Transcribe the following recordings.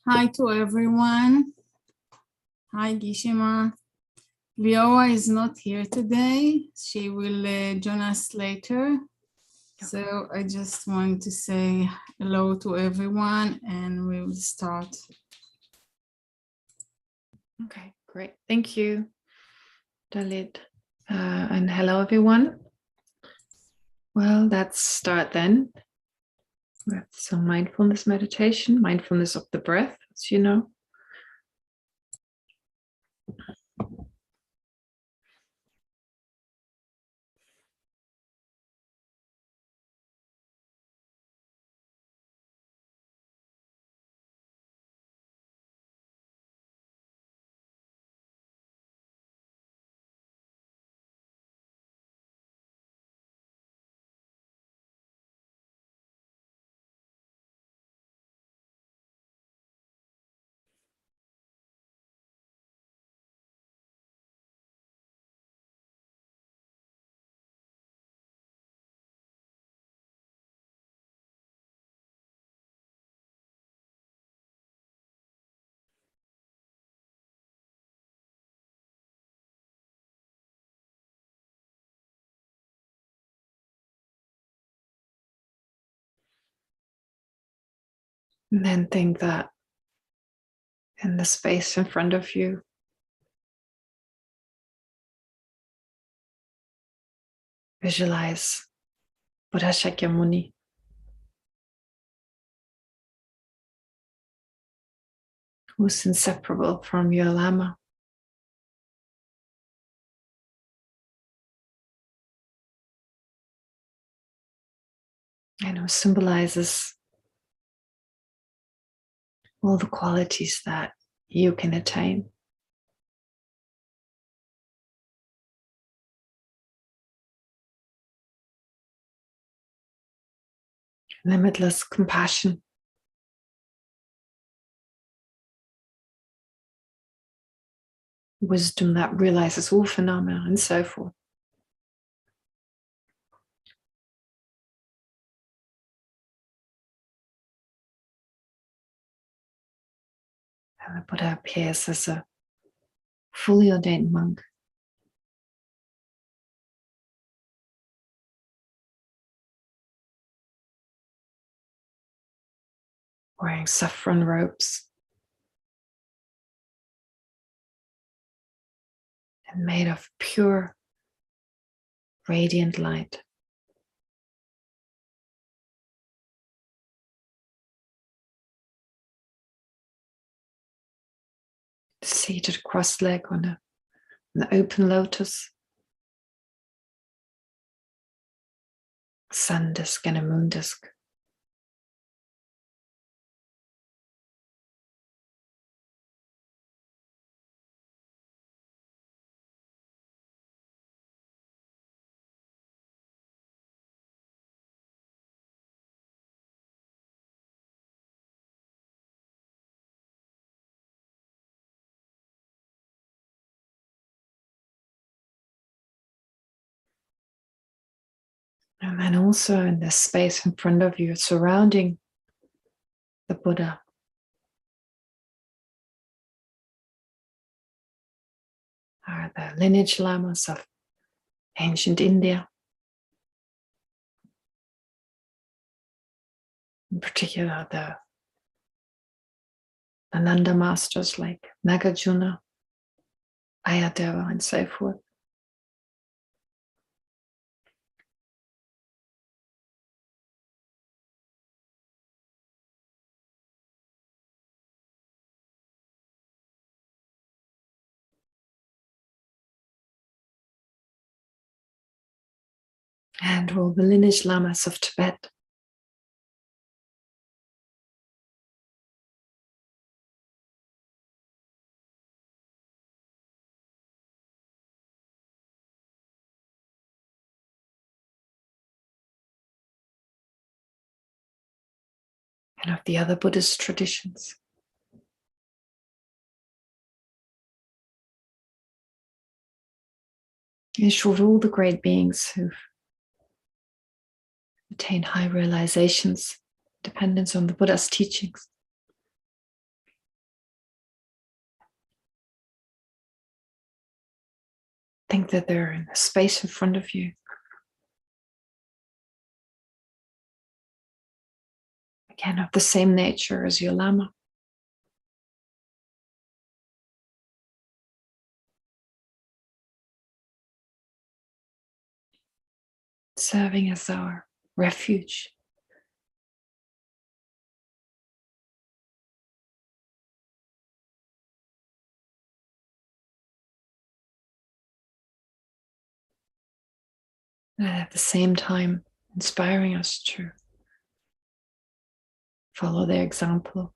Hi to everyone. Hi, Gishima. Leora is not here today. She will join us later. So I just want to say hello to everyone and we will start. Okay, great. Thank you, Dalit. And hello, everyone. Well, let's start then with some mindfulness meditation, mindfulness of the breath, as you know. And then think that in the space in front of you, visualize Buddha Shakyamuni, who's inseparable from your Lama. And who symbolizes all the qualities that you can attain. Limitless compassion, wisdom that realizes all phenomena, and so forth. And the Buddha appears as a fully ordained monk, wearing saffron robes and made of pure, radiant light. Seated cross-legged on an open lotus, sun disk and a moon disk. And then also in the space in front of you, surrounding the Buddha, are the lineage lamas of ancient India. In particular, the Ananda masters like Nagarjuna, Ayadeva, and so forth. And all the lineage lamas of Tibet. And of the other Buddhist traditions. In short, all the great beings who've attained high realizations, dependence on the Buddha's teachings. Think that they're in a space in front of you. Again, of the same nature as your Lama. Serving as our refuge. And at the same time, inspiring us to follow their example.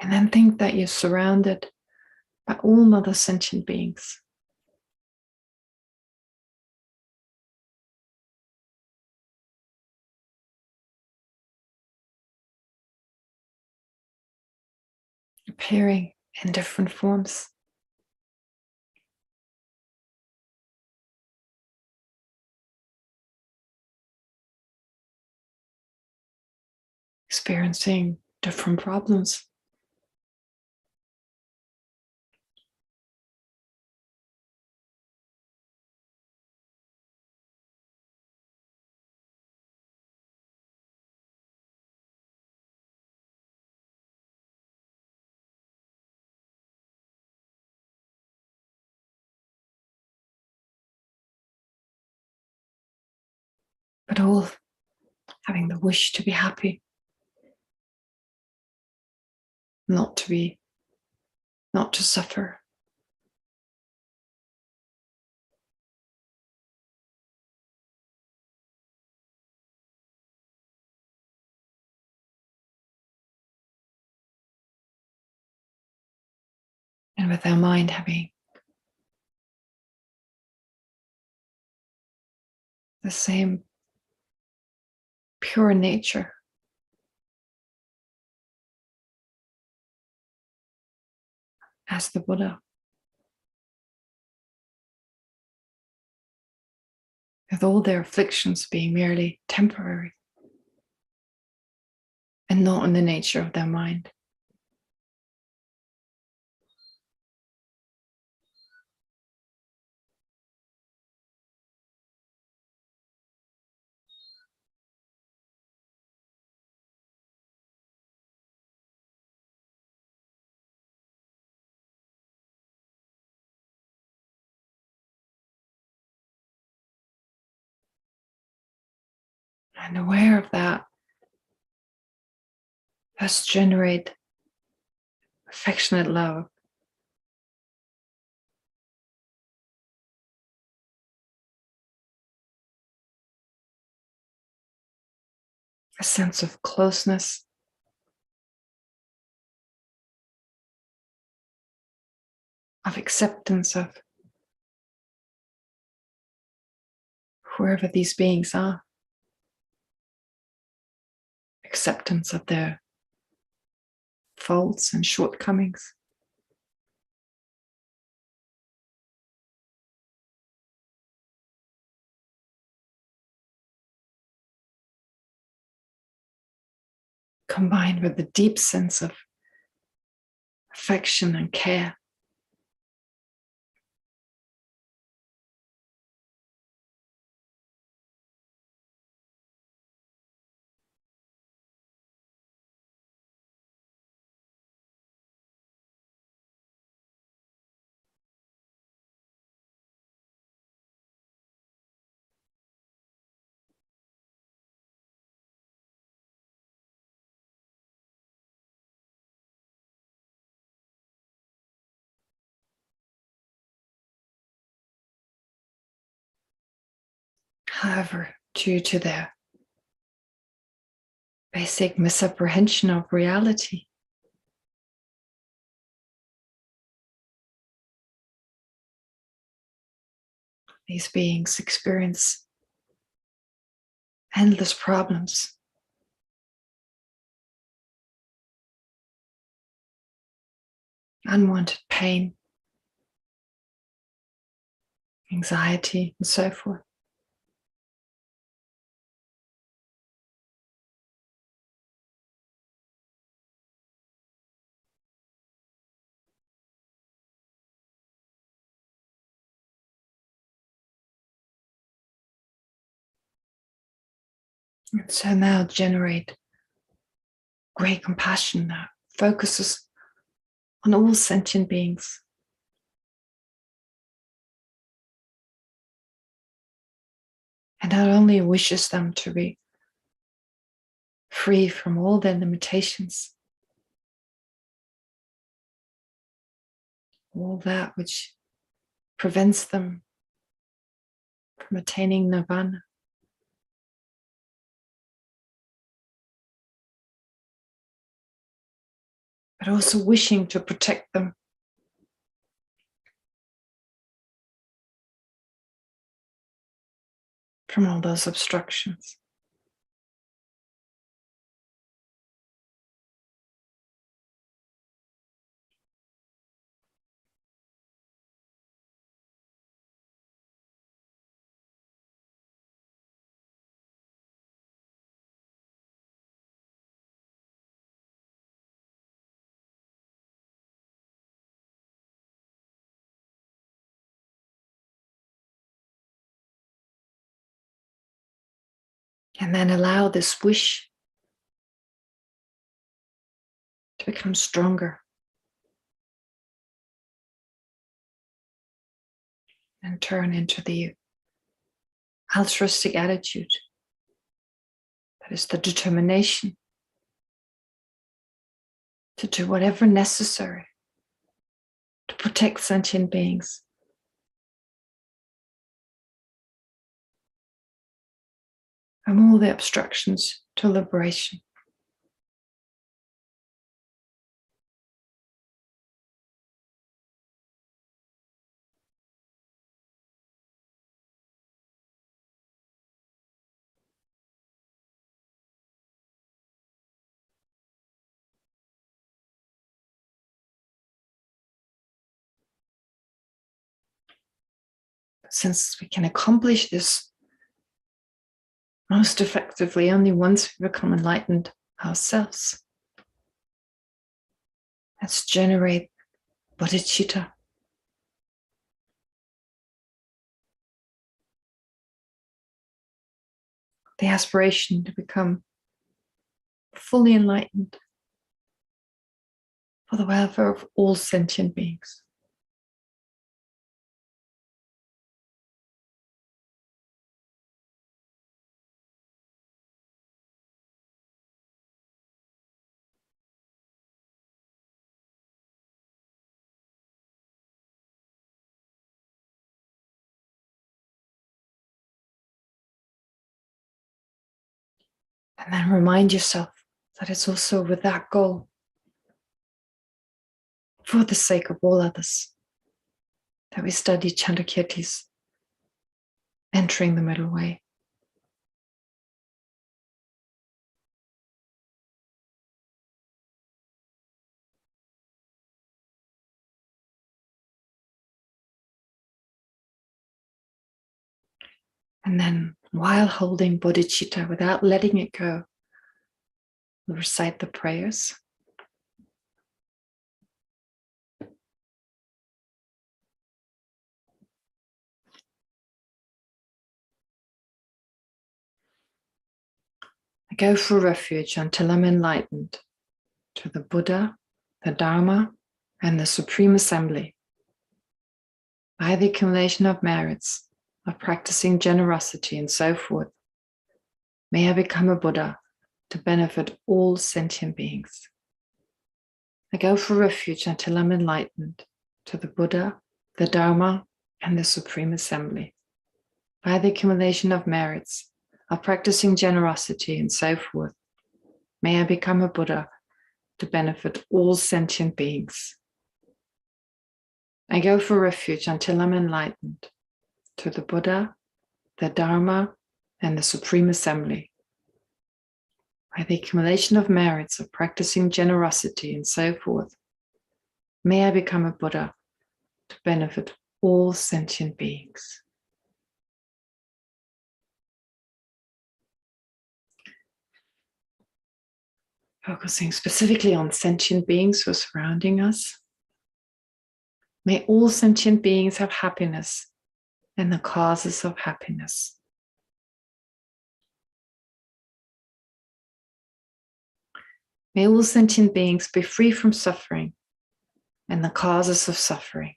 And then think that you're surrounded by all mother sentient beings. Appearing in different forms. Experiencing different problems. But all having the wish to be happy. Not to suffer. And with our mind having the same pure nature as the Buddha. With all their afflictions being merely temporary and not in the nature of their mind. And aware of that, thus generate affectionate love. A sense of closeness. Of acceptance of whoever these beings are. Acceptance of their faults and shortcomings. Combined with a deep sense of affection and care. However, due to their basic misapprehension of reality, these beings experience endless problems. Unwanted pain, anxiety, and so forth. And so now generate great compassion that focuses on all sentient beings. And not only wishes them to be free from all their limitations, all that which prevents them from attaining nirvana, but also wishing to protect them from all those obstructions. And then allow this wish to become stronger and turn into the altruistic attitude. That is the determination to do whatever necessary to protect sentient beings. From all the obstructions to liberation. Since we can accomplish this most effectively only once we become enlightened ourselves, let's generate bodhicitta. The aspiration to become fully enlightened for the welfare of all sentient beings. And then remind yourself that it's also with that goal, for the sake of all others, that we study Chandrakirti's entering the middle way. And then, while holding bodhicitta, without letting it go, we'll recite the prayers. I go for refuge until I'm enlightened to the Buddha, the Dharma, and the Supreme Assembly. By the accumulation of merits, of practicing generosity and so forth, may I become a Buddha to benefit all sentient beings. I go for refuge until I'm enlightened to the Buddha, the Dharma, and the Supreme Assembly. By the accumulation of merits, of practicing generosity and so forth, may I become a Buddha to benefit all sentient beings. I go for refuge until I'm enlightened to the Buddha, the Dharma, and the Supreme Assembly. By the accumulation of merits of practicing generosity and so forth, may I become a Buddha to benefit all sentient beings. Focusing specifically on sentient beings who are surrounding us. May all sentient beings have happiness and the causes of happiness. May all sentient beings be free from suffering and the causes of suffering.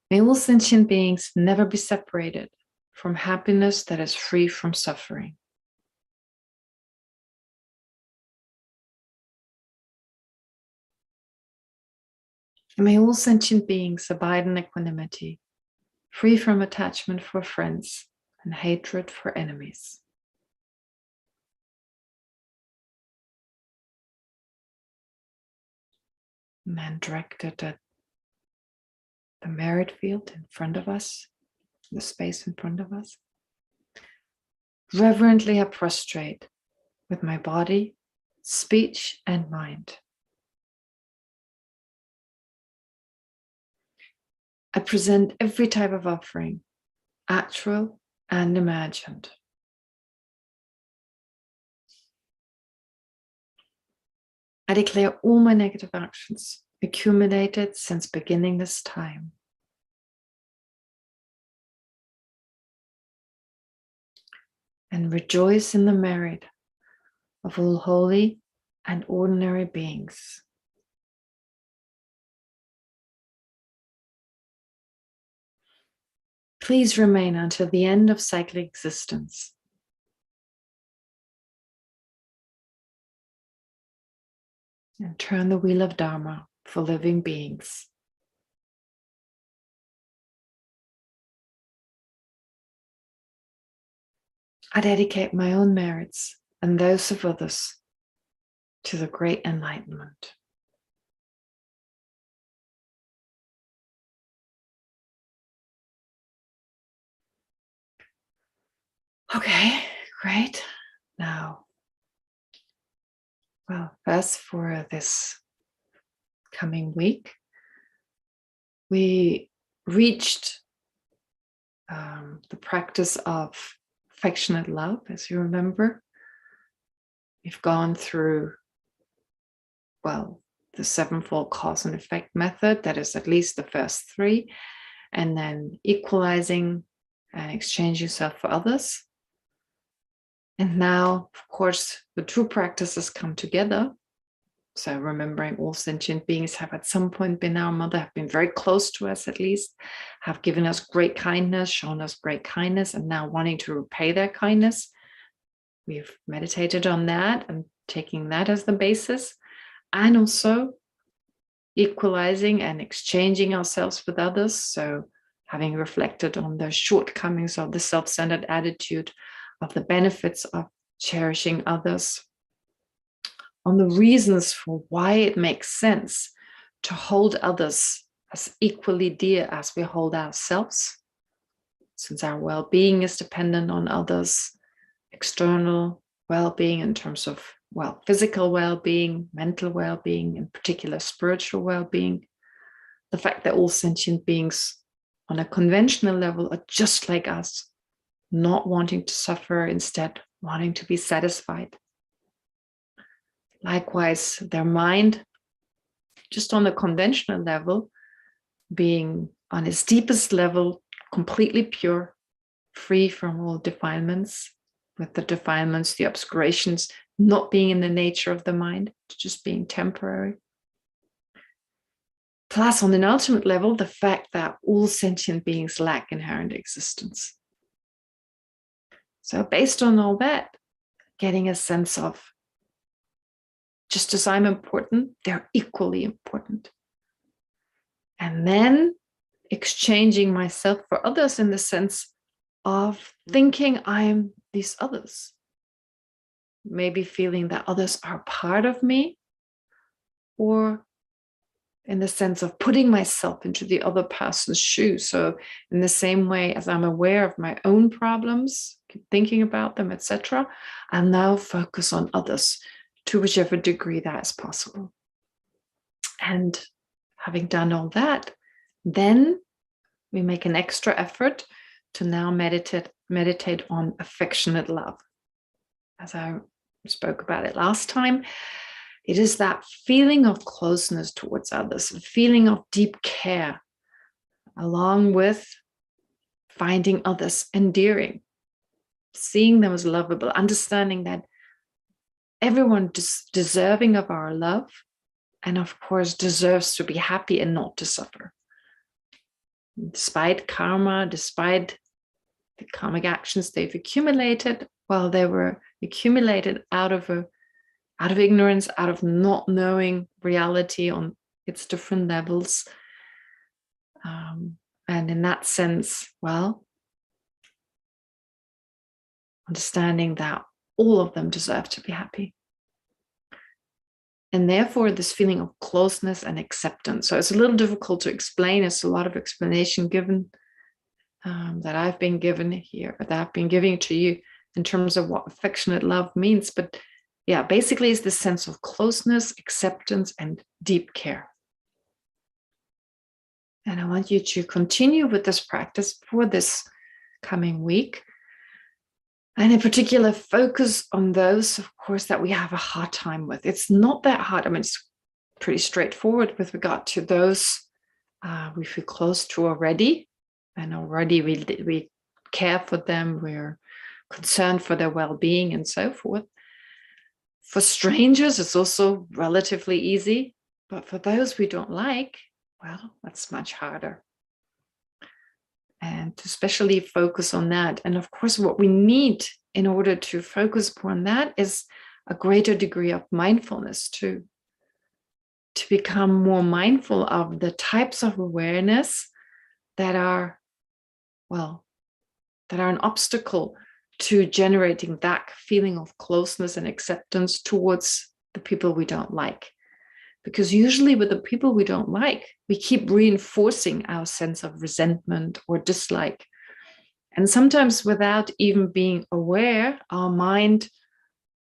May all sentient beings never be separated from happiness that is free from suffering. And may all sentient beings abide in equanimity, free from attachment for friends and hatred for enemies. And then directed at the merit field in front of us, the space in front of us. Reverently I prostrate with my body, speech, and mind. I present every type of offering, actual and imagined. I declare all my negative actions accumulated since beginning this time. And rejoice in the merit of all holy and ordinary beings. Please remain until the end of cyclic existence. And turn the wheel of Dharma for living beings. I dedicate my own merits and those of others to the great enlightenment. Okay, great. Now, well, first for this coming week, we reached the practice of affectionate love, as you remember. We've gone through, well, the sevenfold cause and effect method, that is at least the first three, and then equalizing and exchanging yourself for others. And now, of course, the true practices come together. So remembering all sentient beings have at some point been our mother, have been very close to us at least, have given us great kindness, shown us great kindness, and now wanting to repay their kindness. We've meditated on that and taking that as the basis, and also equalizing and exchanging ourselves with others. So having reflected on the shortcomings of the self-centered attitude, of the benefits of cherishing others, on the reasons for why it makes sense to hold others as equally dear as we hold ourselves, since our well-being is dependent on others, external well-being in terms of, well, physical well-being, mental well-being, in particular spiritual well-being, the fact that all sentient beings on a conventional level are just like us, not wanting to suffer, instead wanting to be satisfied. Likewise, their mind, just on the conventional level, being on its deepest level, completely pure, free from all defilements, with the defilements, the obscurations, not being in the nature of the mind, just being temporary. Plus, on an ultimate level, the fact that all sentient beings lack inherent existence. So based on all that, getting a sense of, just as I'm important, they're equally important. And then exchanging myself for others in the sense of thinking I'm these others. Maybe feeling that others are part of me, or in the sense of putting myself into the other person's shoes. So in the same way as I'm aware of my own problems, keep thinking about them, etc., I'll now focus on others to whichever degree that is possible. And having done all that, then we make an extra effort to now meditate on affectionate love. As I spoke about it last time, it is that feeling of closeness towards others, a feeling of deep care, along with finding others endearing, seeing them as lovable, understanding that everyone is deserving of our love, and of course deserves to be happy and not to suffer. Despite karma, despite the karmic actions they've accumulated, well, they were accumulated out of ignorance, out of not knowing reality on its different levels. And in that sense, well, understanding that all of them deserve to be happy. And therefore, this feeling of closeness and acceptance. So it's a little difficult to explain. It's a lot of explanation given that I've been given here, that I've been giving to you in terms of what affectionate love means. But yeah, basically it's the sense of closeness, acceptance, and deep care. And I want you to continue with this practice for this coming week. And in particular, focus on those, of course, that we have a hard time with. It's not that hard. I mean, it's pretty straightforward with regard to those we feel close to already. And already we care for them. We're concerned for their well-being and so forth. For strangers, it's also relatively easy. But for those we don't like, well, that's much harder. And to especially focus on that. And of course, what we need in order to focus upon that is a greater degree of mindfulness to become more mindful of the types of awareness that are, well, that are an obstacle to generating that feeling of closeness and acceptance towards the people we don't like. Because usually with the people we don't like, we keep reinforcing our sense of resentment or dislike. And sometimes without even being aware, our mind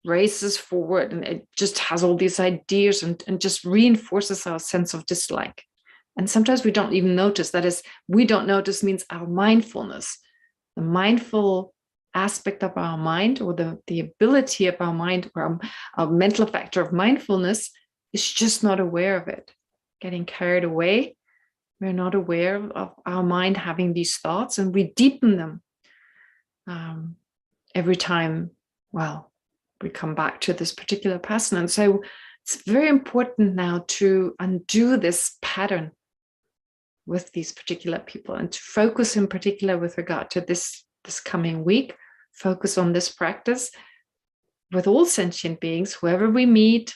races forward and it just has all these ideas and just reinforces our sense of dislike. And sometimes we don't even notice. That is, we don't notice means our mindfulness, the mindful aspect of our mind, or the ability of our mind, or our mental factor of mindfulness, is just not aware of it. Getting carried away, we're not aware of our mind having these thoughts, and we deepen them every time, well, we come back to this particular person. And so it's very important now to undo this pattern with these particular people, and to focus in particular with regard to this coming week, focus on this practice with all sentient beings, whoever we meet,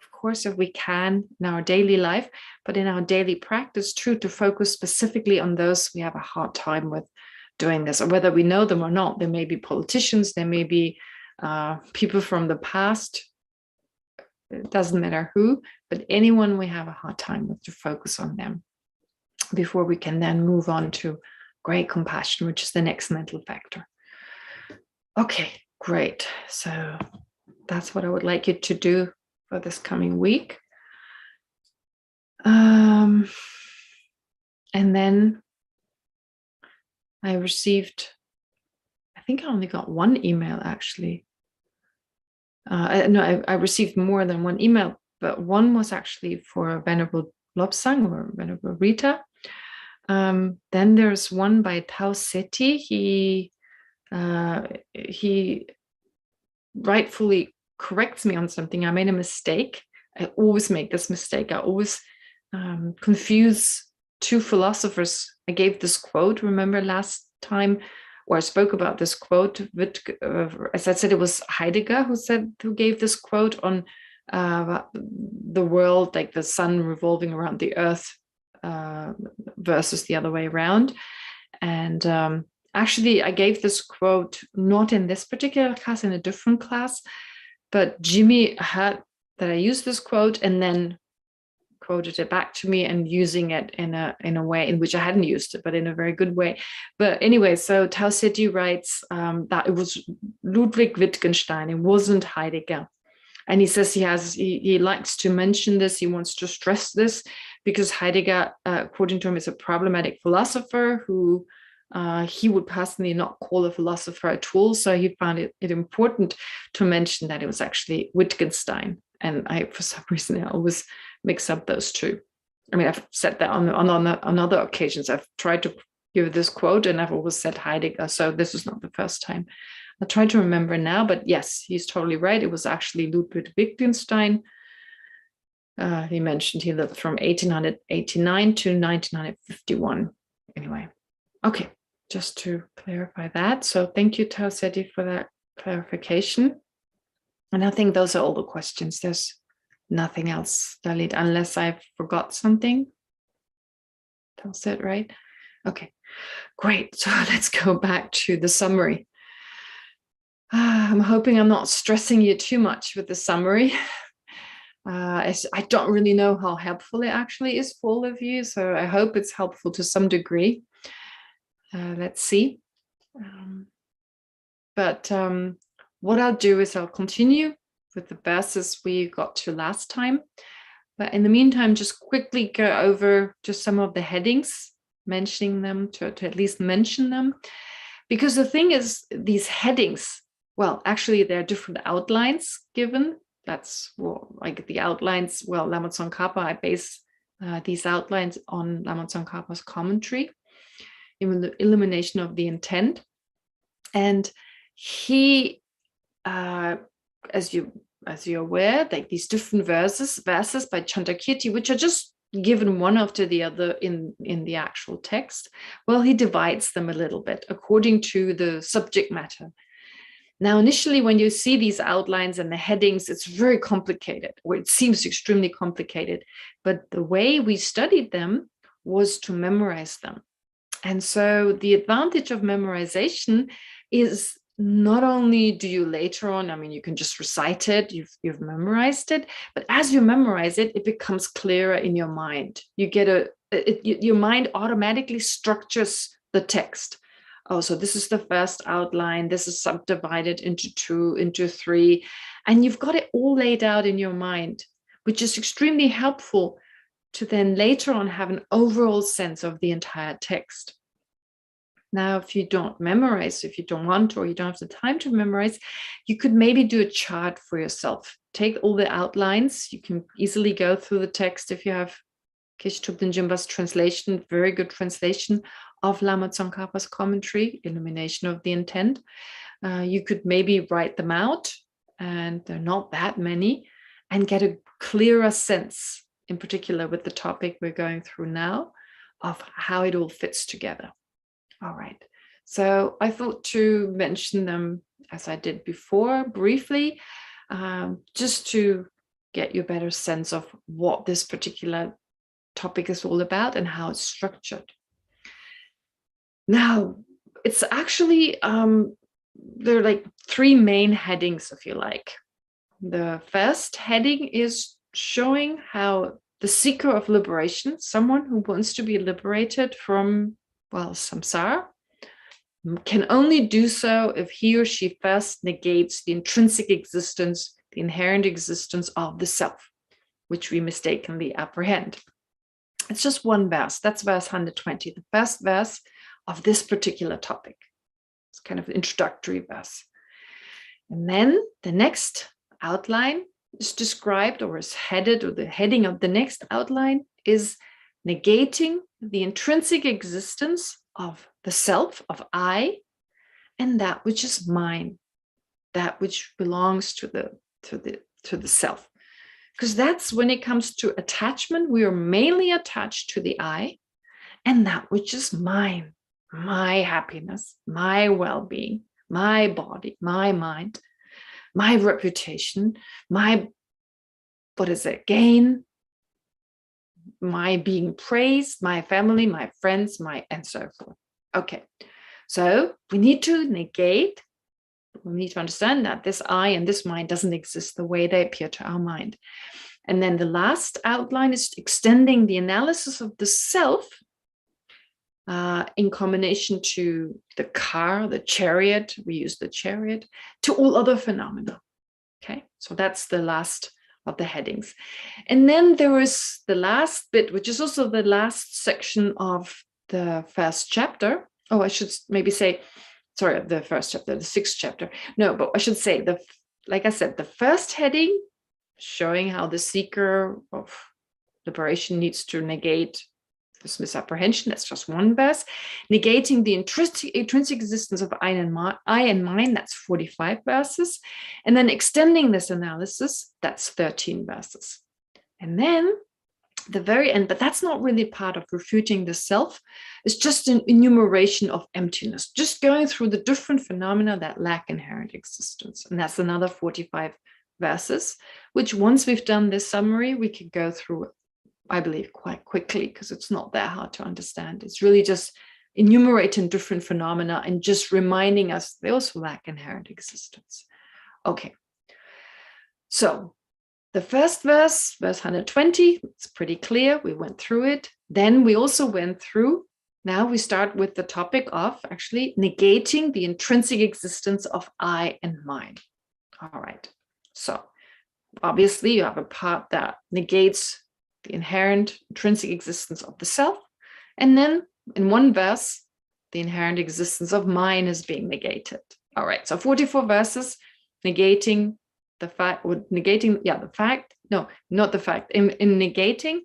of course, if we can in our daily life, but in our daily practice, true, to focus specifically on those we have a hard time with doing this, or whether we know them or not. There may be politicians, there may be people from the past, it doesn't matter who, but anyone we have a hard time with, to focus on them before we can then move on to great compassion, which is the next mental factor. Okay, great. So that's what I would like you to do for this coming week. And then I received, I think I only got one email actually. No, I received more than one email, but one was actually for Venerable Lobsang or Venerable Rita. Then there's one by Tao Seti. He rightfully corrects me on something. I made a mistake. I always make this mistake. I always confuse two philosophers. I gave this quote, remember last time, where I spoke about this quote, as I said, it was Heidegger who gave this quote on the world, like the sun revolving around the earth versus the other way around. And actually, I gave this quote not in this particular class, in a different class, but Jimmy heard that I used this quote and then quoted it back to me and using it in a way in which I hadn't used it, but in a very good way. But anyway, so Tao Seti writes that it was Ludwig Wittgenstein, it wasn't Heidegger. And he says he likes to mention this, he wants to stress this, because Heidegger, according to him, is a problematic philosopher who he would personally not call a philosopher at all. So he found it important to mention that it was actually Wittgenstein. And for some reason, I always mix up those two. I mean, I've said that on other occasions. I've tried to give this quote and I've always said Heidegger. So this is not the first time. I'll try to remember now, but yes, he's totally right. It was actually Ludwig Wittgenstein. He mentioned he lived from 1889 to 1951. Anyway, okay, just to clarify that. So thank you, Tao Seti, for that clarification. And I think those are all the questions. There's nothing else, Dalit, unless I forgot something. Tao said, right? Okay, great. So let's go back to the summary. I'm hoping I'm not stressing you too much with the summary. I don't really know how helpful it actually is for all of you, so I hope it's helpful to some degree. Let's see. But what I'll do is I'll continue with the verses we got to last time. But in the meantime, just quickly go over just some of the headings, mentioning them to at least mention them. Because the thing is, these headings, well, actually, there are different outlines given. That's like the outlines. Well, Lama Tsongkhapa, I base these outlines on Lama Tsongkhapa's commentary, even the illumination of the intent. And he, as you're aware, like these different verses by Chandrakirti, which are just given one after the other in the actual text. Well, he divides them a little bit according to the subject matter. Now, initially, when you see these outlines and the headings, it's very complicated, or it seems extremely complicated. But the way we studied them was to memorize them. And so the advantage of memorization is not only do you later on, I mean, you can just recite it, you've memorized it, but as you memorize it, it becomes clearer in your mind. You get your mind automatically structures the text. Oh, so this is the first outline, this is subdivided into 2, into 3, and you've got it all laid out in your mind, which is extremely helpful to then later on have an overall sense of the entire text. Now, if you don't memorize, if you don't want or you don't have the time to memorize, you could maybe do a chart for yourself. Take all the outlines. You can easily go through the text if you have Geshe Thupten Jinpa's translation, very good translation of Lama Tsongkhapa's commentary, Illumination of the Intent. You could maybe write them out, and they're not that many, and get a clearer sense, in particular with the topic we're going through now, of how it all fits together. All right, so I thought to mention them as I did before, briefly, just to get you a better sense of what this particular topic is all about and how it's structured. Now, it's actually, there are like 3 main headings, if you like. The first heading is showing how the seeker of liberation, someone who wants to be liberated from, well, samsara, can only do so if he or she first negates the intrinsic existence, the inherent existence of the self, which we mistakenly apprehend. It's just one verse. That's verse 120, the first verse of this particular topic. It's kind of an introductory verse. And then the next outline is described, or is headed, or the heading of the next outline is negating the intrinsic existence of the self, of I, and that which is mine, that which belongs to the self. Because that's when it comes to attachment, we are mainly attached to the I and that which is mine, my happiness, my well-being, my body, my mind, my reputation, my, gain, my being praised, my family, my friends, and so forth. Okay, so we need to negate, we need to understand that this I and this mind doesn't exist the way they appear to our mind. And then the last outline is extending the analysis of the self in combination to the car, the chariot, we use the chariot, to all other phenomena. Okay, so that's the last of the headings. And then there is the last bit, which is also the last section of the first chapter. Oh, I should maybe say, sorry, the first chapter, the sixth chapter. No, but I should say, like I said, the first heading, showing how the seeker of liberation needs to negate this misapprehension. That's just one verse. Negating the intrinsic existence of I and mind, that's 45 verses. And then extending this analysis, that's 13 verses. And then the very end, but that's not really part of refuting the self. It's just an enumeration of emptiness, just going through the different phenomena that lack inherent existence. And that's another 45 verses, which once we've done this summary, we can go through, I believe, quite quickly, because it's not that hard to understand. It's really just enumerating different phenomena and just reminding us they also lack inherent existence. Okay, so the first verse, verse 120, it's pretty clear. We went through it. Then we also went through, now we start with the topic of actually negating the intrinsic existence of I and mine. All right, so obviously you have a part that negates the inherent intrinsic existence of the self. And then in one verse, the inherent existence of mine is being negated. All right, so 44 verses negating the fact, or negating, the fact, no, not the fact, in negating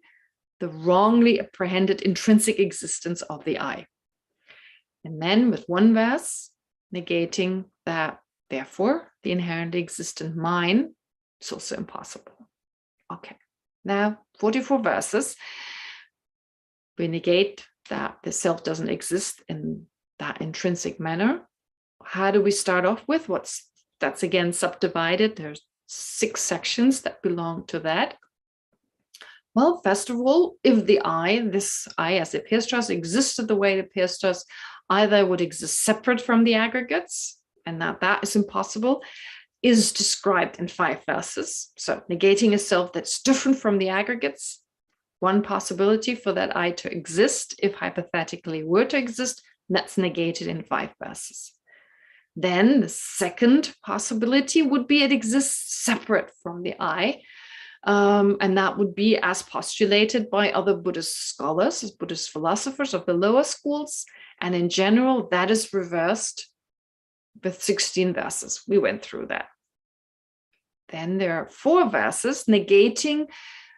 the wrongly apprehended intrinsic existence of the I. And then with one verse, negating that, therefore, the inherently existent mine is also impossible. Okay, now 44 verses, we negate that the self doesn't exist in that intrinsic manner. How do we start off with? That's again subdivided. There's 6 sections that belong to that. Well, first of all, if the I, this I as it appears to us, existed the way it appears to us, either would exist separate from the aggregates, and that is impossible, is described in 5 verses. So negating a self that's different from the aggregates, one possibility for that I to exist, if hypothetically were to exist, that's negated in 5 verses. Then the second possibility would be it exists separate from the I, and that would be as postulated by other Buddhist scholars, Buddhist philosophers of the lower schools, and in general, that is reversed with 16 verses. We went through that. Then there are 4 verses negating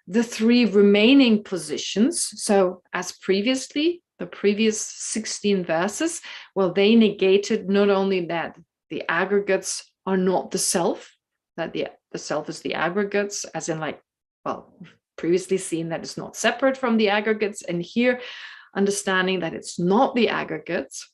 the 3 remaining positions. So as previously, the previous 16 verses, well, they negated not only that the aggregates are not the self, that the self is the aggregates, as in like, well, previously seen that it's not separate from the aggregates, and here understanding that it's not the aggregates.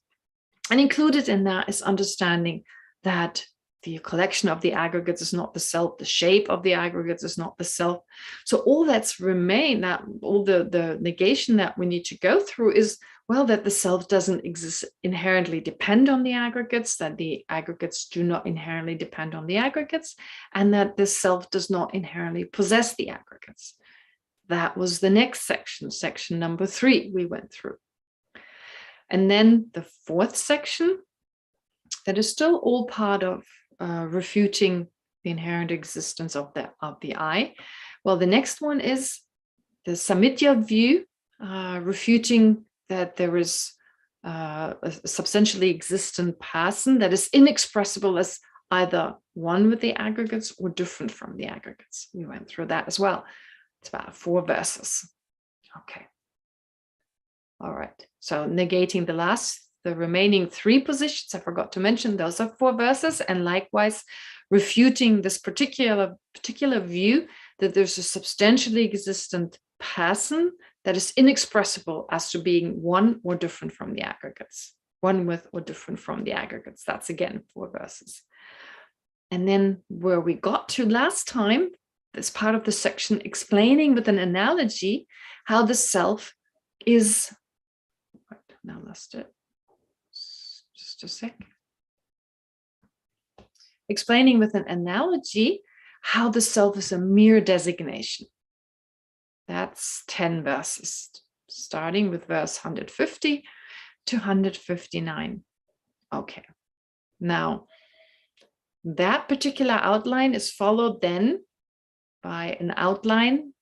And included in that is understanding that the collection of the aggregates is not the self, the shape of the aggregates is not the self. So all that's remain, that all the negation that we need to go through is, well, that the self doesn't exist, inherently depend on the aggregates, that the aggregates do not inherently depend on the aggregates, and that the self does not inherently possess the aggregates. That was the next section, section number 3 we went through. And then the 4th section, that is still all part of refuting the inherent existence of the I. Well, the next one is the Samidya view, refuting that there is a substantially existent person that is inexpressible as either one with the aggregates or different from the aggregates. We went through that as well. It's about 4 verses. Okay. All right. So negating the remaining 3 positions, I forgot to mention, those are 4 verses, and likewise refuting this particular view that there's a substantially existent person that is inexpressible as to being one or different from the aggregates, one with or different from the aggregates. That's again 4 verses. And then where we got to last time, this part of the section explaining with an analogy how the self is, now lost it. Just a sec. Explaining with an analogy how the self is a mere designation. That's 10 verses, starting with verse 150 to 159. Okay. Now, that particular outline is followed then by an outline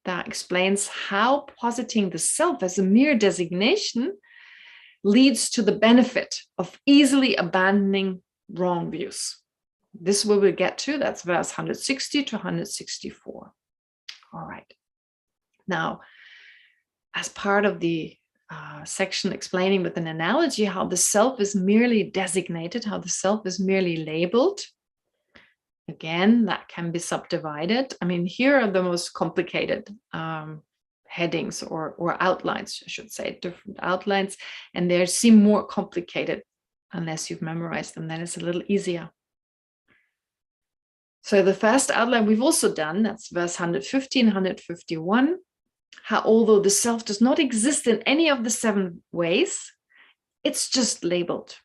that explains how positing the self as a mere designation leads to the benefit of easily abandoning wrong views. This we will get to. That's verse 160 to 164. All right. Now, as part of the section explaining with an analogy how the self is merely designated, how the self is merely labeled, again, that can be subdivided. I mean, here are the most complicated headings or outlines, I should say, different outlines, and they seem more complicated unless you've memorized them. Then it's a little easier. So the first outline we've also done, that's verse 150 and 151, how although the self does not exist in any of the 7 ways, it's just labeled.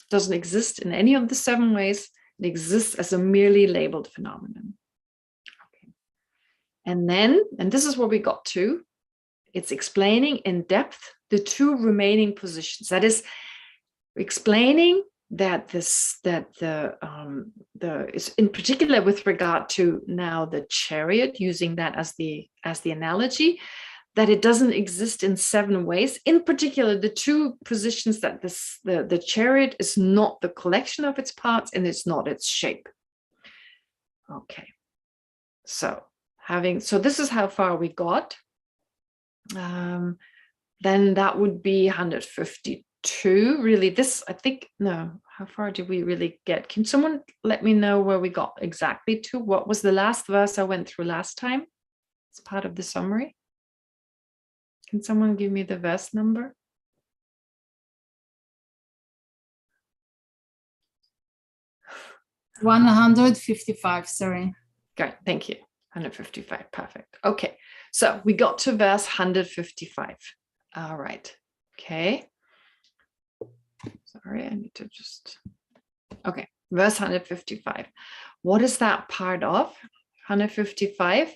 It doesn't exist in any of the 7 ways. It exists as a merely labeled phenomenon. Okay. And then, and this is where we got to, it's explaining in depth the 2 remaining positions. That is, explaining that is in particular with regard to now the chariot, using that as the analogy, that it doesn't exist in 7 ways. In particular, the 2 positions that the chariot is not the collection of its parts and it's not its shape. Okay, so this is how far we got. Then that would be 152. Really, this, I think, no, how far did we really get? Can someone let me know where we got exactly to? What was the last verse I went through last time? It's part of the summary. Can someone give me the verse number? $155, sorry. Great, thank you. 155, perfect. Okay, so we got to verse 155. All right, okay. Sorry, I need to just, okay, verse 155. What is that part of? 155.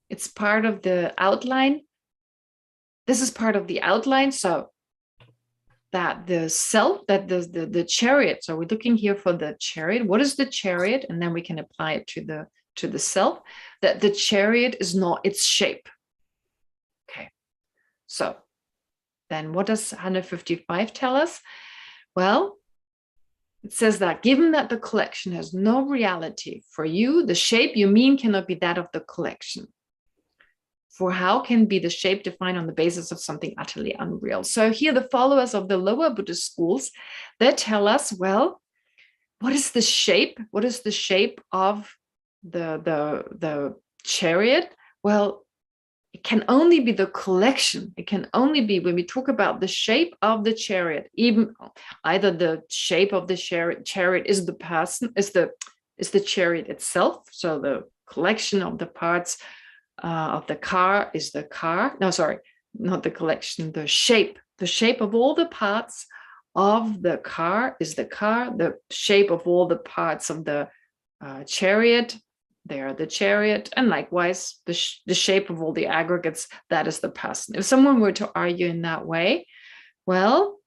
It's part of the outline. This is part of the outline, so that the self, that the chariot, so we're looking here for the chariot. What is the chariot? And then we can apply it to the self, that the chariot is not its shape. Okay, so then what does 155 tell us? Well, it says that given that the collection has no reality for you, the shape you mean cannot be that of the collection. For how can be the shape defined on the basis of something utterly unreal? So here the followers of the lower Buddhist schools, they tell us, well, what is the shape? What is the shape of the chariot? Well, it can only be the collection. It can only be, when we talk about the shape of the chariot, even either the shape of the chariot is the person, is the chariot itself. So the collection of the parts of the car is the car. No, sorry, not the collection, the shape of all the parts of the car is the car. The shape of all the parts of the chariot, they are the chariot, and likewise the shape of all the aggregates, that is the person. If someone were to argue in that way, well,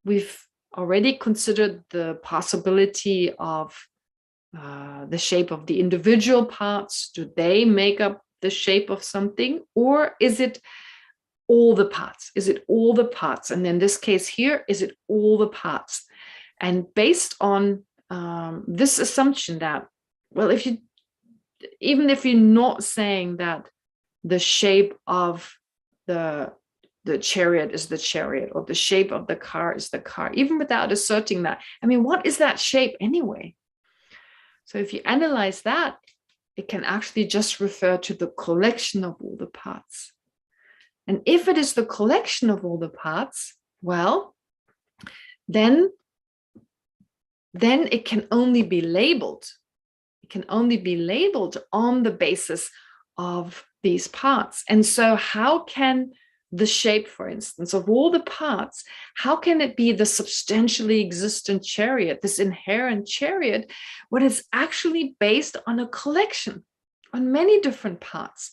we've already considered the possibility of the shape of the individual parts. Do they make up the shape of something, or is it all the parts? Is it all the parts? And in this case here, is it all the parts? And based on this assumption that, well, even if you're not saying that the shape of the chariot is the chariot, or the shape of the car is the car, even without asserting that, I mean, what is that shape anyway? So if you analyze that, it can actually just refer to the collection of all the parts. And if it is the collection of all the parts, well, then it can only be labeled. It can only be labeled on the basis of these parts. And so how can the shape, for instance, of all the parts, how can it be the substantially existent chariot, this inherent chariot, when it's actually based on a collection? on many different parts.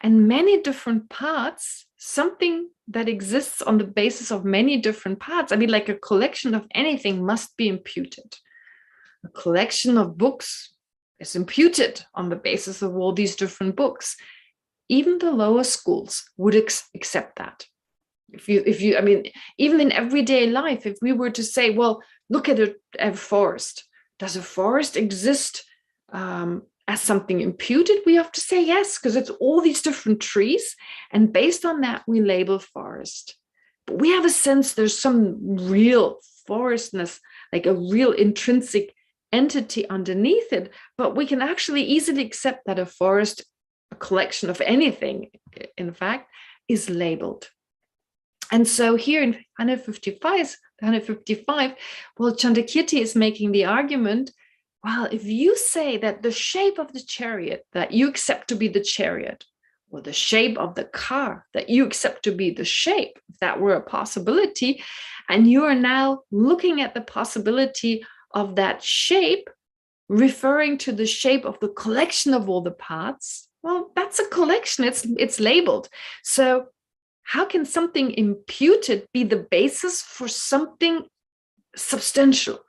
And many different parts, something that exists on the basis of many different parts. I mean, like a collection of anything must be imputed. A collection of books is imputed on the basis of all these different books. Even the lower schools would accept that. If you, I mean, even in everyday life, if we were to say, well, look at a forest. Does a forest exist as something imputed? We have to say yes, because it's all these different trees. And based on that, we label forest. But we have a sense there's some real forestness, like a real intrinsic entity underneath it. But we can actually easily accept that a forest, a collection of anything, in fact, is labeled. And so here in 155, well, Chandrakirti is making the argument, well, if you say that the shape of the chariot that you accept to be the chariot, or the shape of the car that you accept to be the shape, if that were a possibility, and you are now looking at the possibility of that shape, referring to the shape of the collection of all the parts, well, that's a collection, it's labeled. So how can something imputed be the basis for something substantial?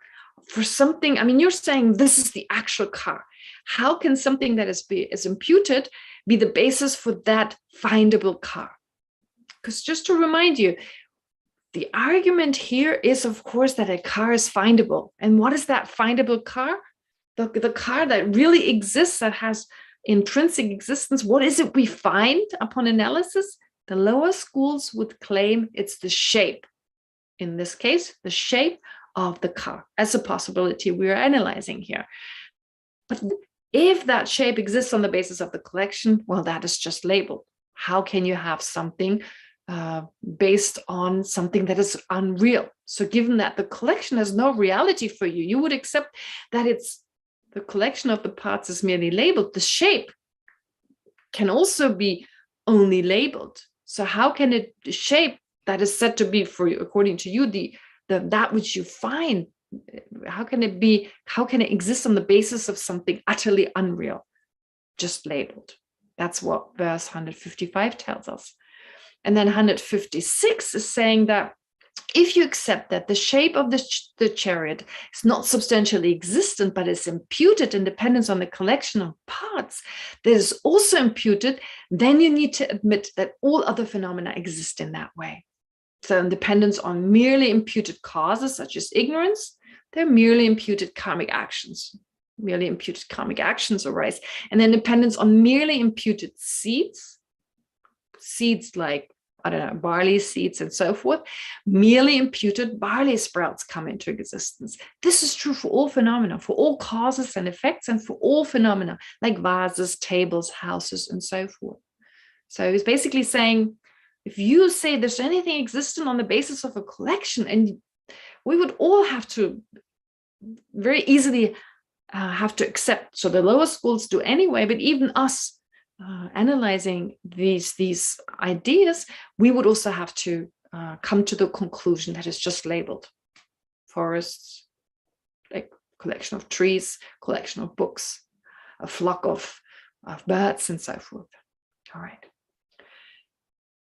For something, I mean, you're saying this is the actual car. How can something that is imputed be the basis for that findable car? Because just to remind you, the argument here is, of course, that a car is findable. And what is that findable car? The car that really exists, that has intrinsic existence. What is it we find upon analysis? The lower schools would claim it's the shape. In this case, the shape of the car as a possibility we are analyzing here. But if that shape exists on the basis of the collection, well, that is just labeled. How can you have something based on something that is unreal? So given that the collection has no reality for you, you would accept that it's the collection of the parts is merely labeled. The shape can also be only labeled. So how can it shape that is said to be, for you, according to you, that which you find, how can it exist on the basis of something utterly unreal, just labeled? That's what verse 155 tells us. And then 156 is saying that if you accept that the shape of the chariot is not substantially existent, but is imputed in dependence on the collection of parts that is also imputed, then you need to admit that all other phenomena exist in that way. So in dependence on merely imputed causes, such as ignorance, they're merely imputed karmic actions. Merely imputed karmic actions arise. And then dependence on merely imputed seeds like, I don't know, barley seeds and so forth, merely imputed barley sprouts come into existence. This is true for all phenomena, for all causes and effects, and for all phenomena like vases, tables, houses, and so forth. So he's basically saying, if you say there's anything existent on the basis of a collection, and we would all have to very easily have to accept, so the lower schools do anyway, but even us analyzing these ideas, we would also have to come to the conclusion that it's just labeled. Forests, like collection of trees, collection of books, a flock of birds, and so forth. All right.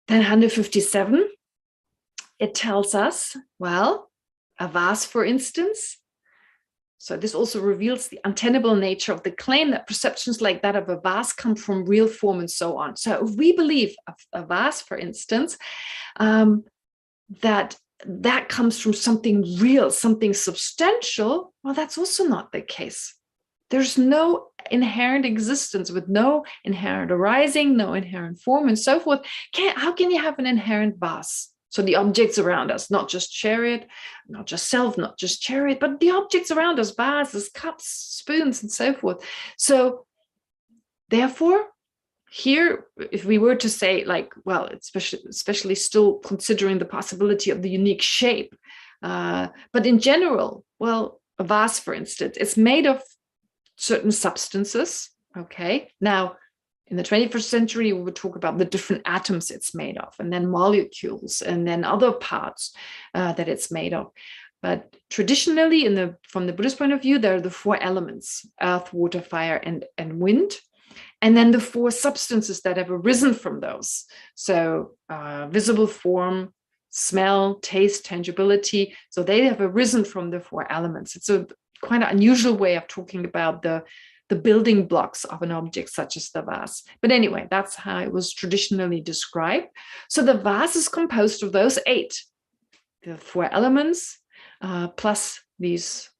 Then 157, it tells us, well, a vase, for instance. So this also reveals the untenable nature of the claim that perceptions like that of a vase come from real form and so on. So if we believe a vase, for instance, that comes from something real, something substantial, well, that's also not the case. There's no inherent existence with no inherent arising, no inherent form, and so forth. How can you have an inherent vase? So the objects around us, not just chariot, not just self, not just chariot, but the objects around us, vases, cups, spoons, and so forth. So therefore, here, if we were to say, like, well, especially still considering the possibility of the unique shape, but in general, well, a vase, for instance, it's made of certain substances, okay? Now, in the 21st century, we would talk about the different atoms it's made of, and then molecules, and then other parts that it's made of. But traditionally, from the Buddhist point of view, there are the four elements: earth, water, fire, and wind. and then the four substances that have arisen from those. So visible form, smell, taste, tangibility. So they have arisen from the four elements. It's a quite an unusual way of talking about the building blocks of an object such as the vase. But anyway, that's how it was traditionally described. So the vase is composed of those 8, the 4 elements, plus these,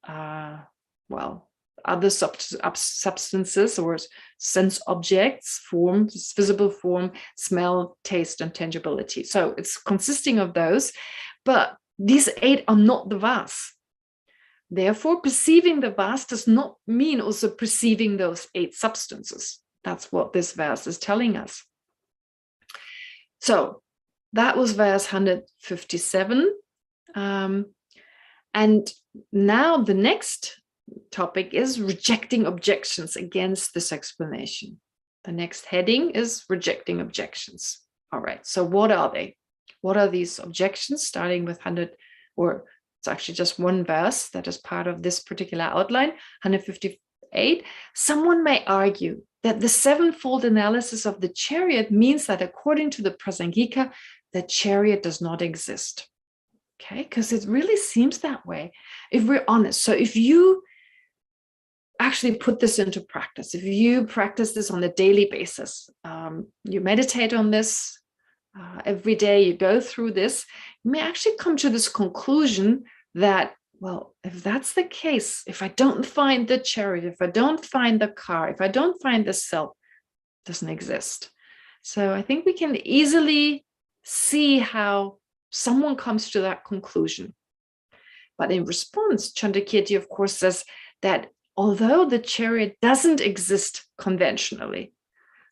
other substances or sense objects, form, visible form, smell, taste, and tangibility. So it's consisting of those, but these 8 are not the vase. Therefore, perceiving the vase does not mean also perceiving those 8 substances. That's what this verse is telling us. So that was verse 157. And now the next topic is rejecting objections against this explanation. The next heading is rejecting objections. All right, so what are they? What are these objections? Starting with 100, or it's actually just one verse that is part of this particular outline, 158. Someone may argue that the 7-fold analysis of the chariot means that according to the Prasangika, the chariot does not exist. Okay, because it really seems that way, if we're honest. So if you actually put this into practice, if you practice this on a daily basis, you meditate on this every day, you go through this, you may actually come to this conclusion that, well, if that's the case, if I don't find the chariot, if I don't find the car, if I don't find the self, it doesn't exist. So I think we can easily see how someone comes to that conclusion. But in response, Chandrakirti, of course, says that although the chariot doesn't exist conventionally,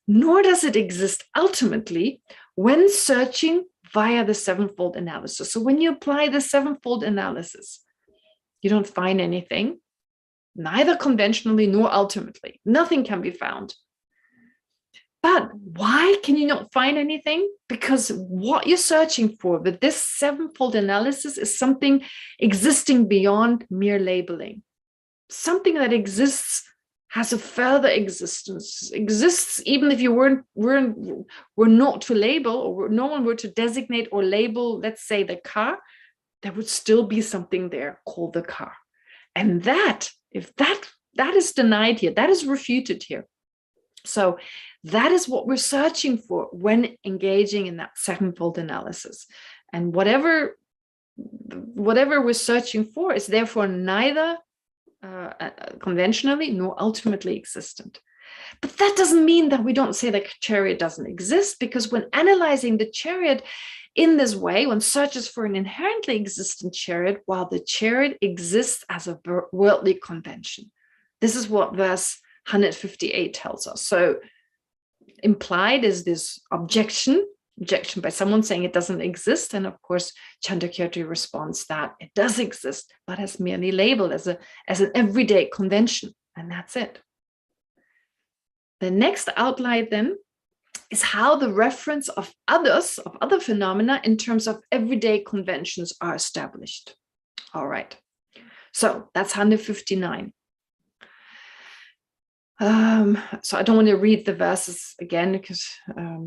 nor does it exist ultimately when searching via the 7-fold analysis. So when you apply the 7-fold analysis, you don't find anything, neither conventionally nor ultimately. Nothing can be found. But why can you not find anything? Because what you're searching for with this 7-fold analysis is something existing beyond mere labeling. Something that exists, has a further existence, exists even if you were not to label, or no one were to designate or label, let's say, the car, there would still be something there called the car. And that, if that is denied here, that is refuted here. So that is what we're searching for when engaging in that 7-fold analysis. And whatever we're searching for is therefore neither conventionally nor ultimately existent. But that doesn't mean that we don't say the chariot doesn't exist, because when analyzing the chariot in this way, one searches for an inherently existent chariot, while the chariot exists as a worldly convention. This is what verse 158 tells us. So implied is this objection by someone saying it doesn't exist. And of course, Chandrakirti responds that it does exist, but as merely labeled as an everyday convention. And that's it. The next outline then is how the reference of other phenomena in terms of everyday conventions are established. All right. So that's 159. So I don't want to read the verses again because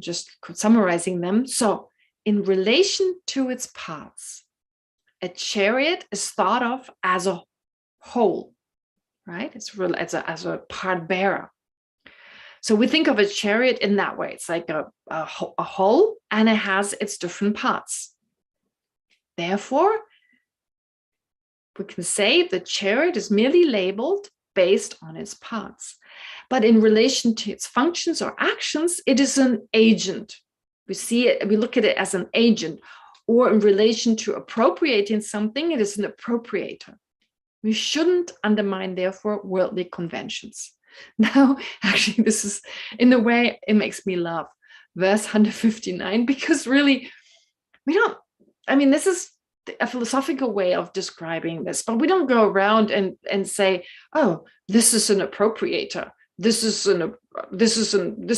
just summarizing them. So in relation to its parts, a chariot is thought of as a whole, right? It's real as a part bearer. So we think of a chariot in that way. It's like a whole, and it has its different parts. Therefore, we can say the chariot is merely labeled based on its parts. But in relation to its functions or actions, it is an agent. We see it, we look at it as an agent, or in relation to appropriating something, it is an appropriator. We shouldn't undermine, therefore, worldly conventions. Now, actually, this is, in a way, it makes me laugh. Verse 159, because really, this is a philosophical way of describing this, but we don't go around and say, oh, this is an appropriator. This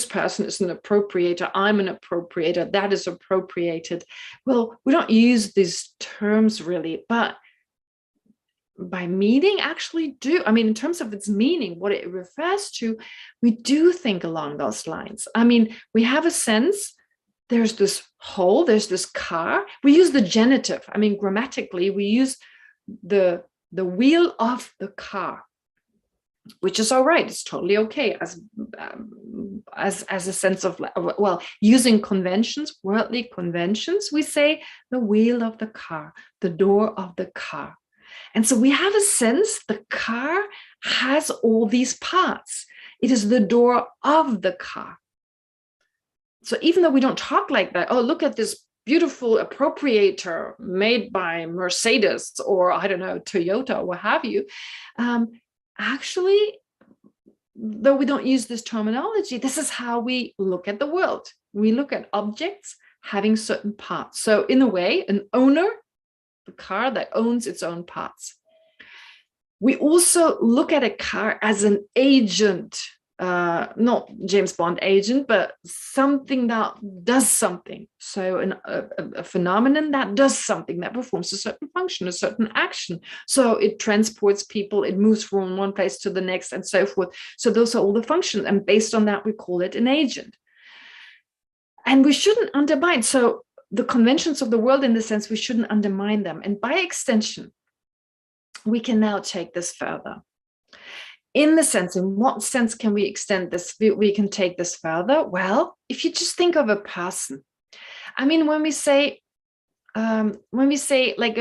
person is an appropriator. I'm an appropriator. That is appropriated. Well, we don't use these terms really, but by meaning actually do, I mean, in terms of its meaning, what it refers to, we do think along those lines. I mean, we have a sense, there's this whole, there's this car. We use the genitive. I mean, grammatically, we use the wheel of the car, which is all right. It's totally okay as a sense of, well, using conventions, worldly conventions, we say the wheel of the car, the door of the car. And so we have a sense the car has all these parts. It is the door of the car. So even though we don't talk like that, oh, look at this beautiful appropriator made by Mercedes or, I don't know, Toyota or what have you, actually, though we don't use this terminology, this is how we look at the world. We look at objects having certain parts. So in a way, an owner, the car that owns its own parts. We also look at a car as an agent, not James Bond agent, but something that does something. So a phenomenon that does something, that performs a certain function, a certain action. So it transports people, it moves from one place to the next and so forth. So those are all the functions. And based on that, we call it an agent. And we shouldn't undermine. So the conventions of the world, in the sense, we shouldn't undermine them. And by extension, we can now take this further. In the sense, in what sense can we extend this? We can take this further. Well, if you just think of a person, I mean, when we say like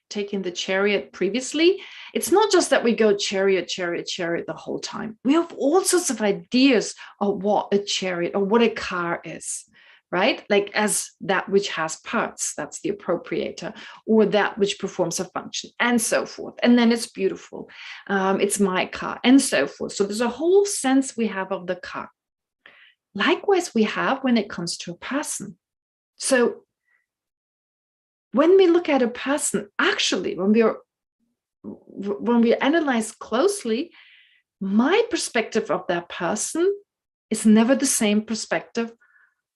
taking the chariot previously, it's not just that we go chariot, chariot, chariot the whole time. We have all sorts of ideas of what a chariot or what a car is. Right? Like as that which has parts, that's the appropriator, or that which performs a function, and so forth. And then it's beautiful. It's my car, and so forth. So there's a whole sense we have of the car. Likewise, we have when it comes to a person. So when we look at a person, actually, when we analyze closely, my perspective of that person is never the same perspective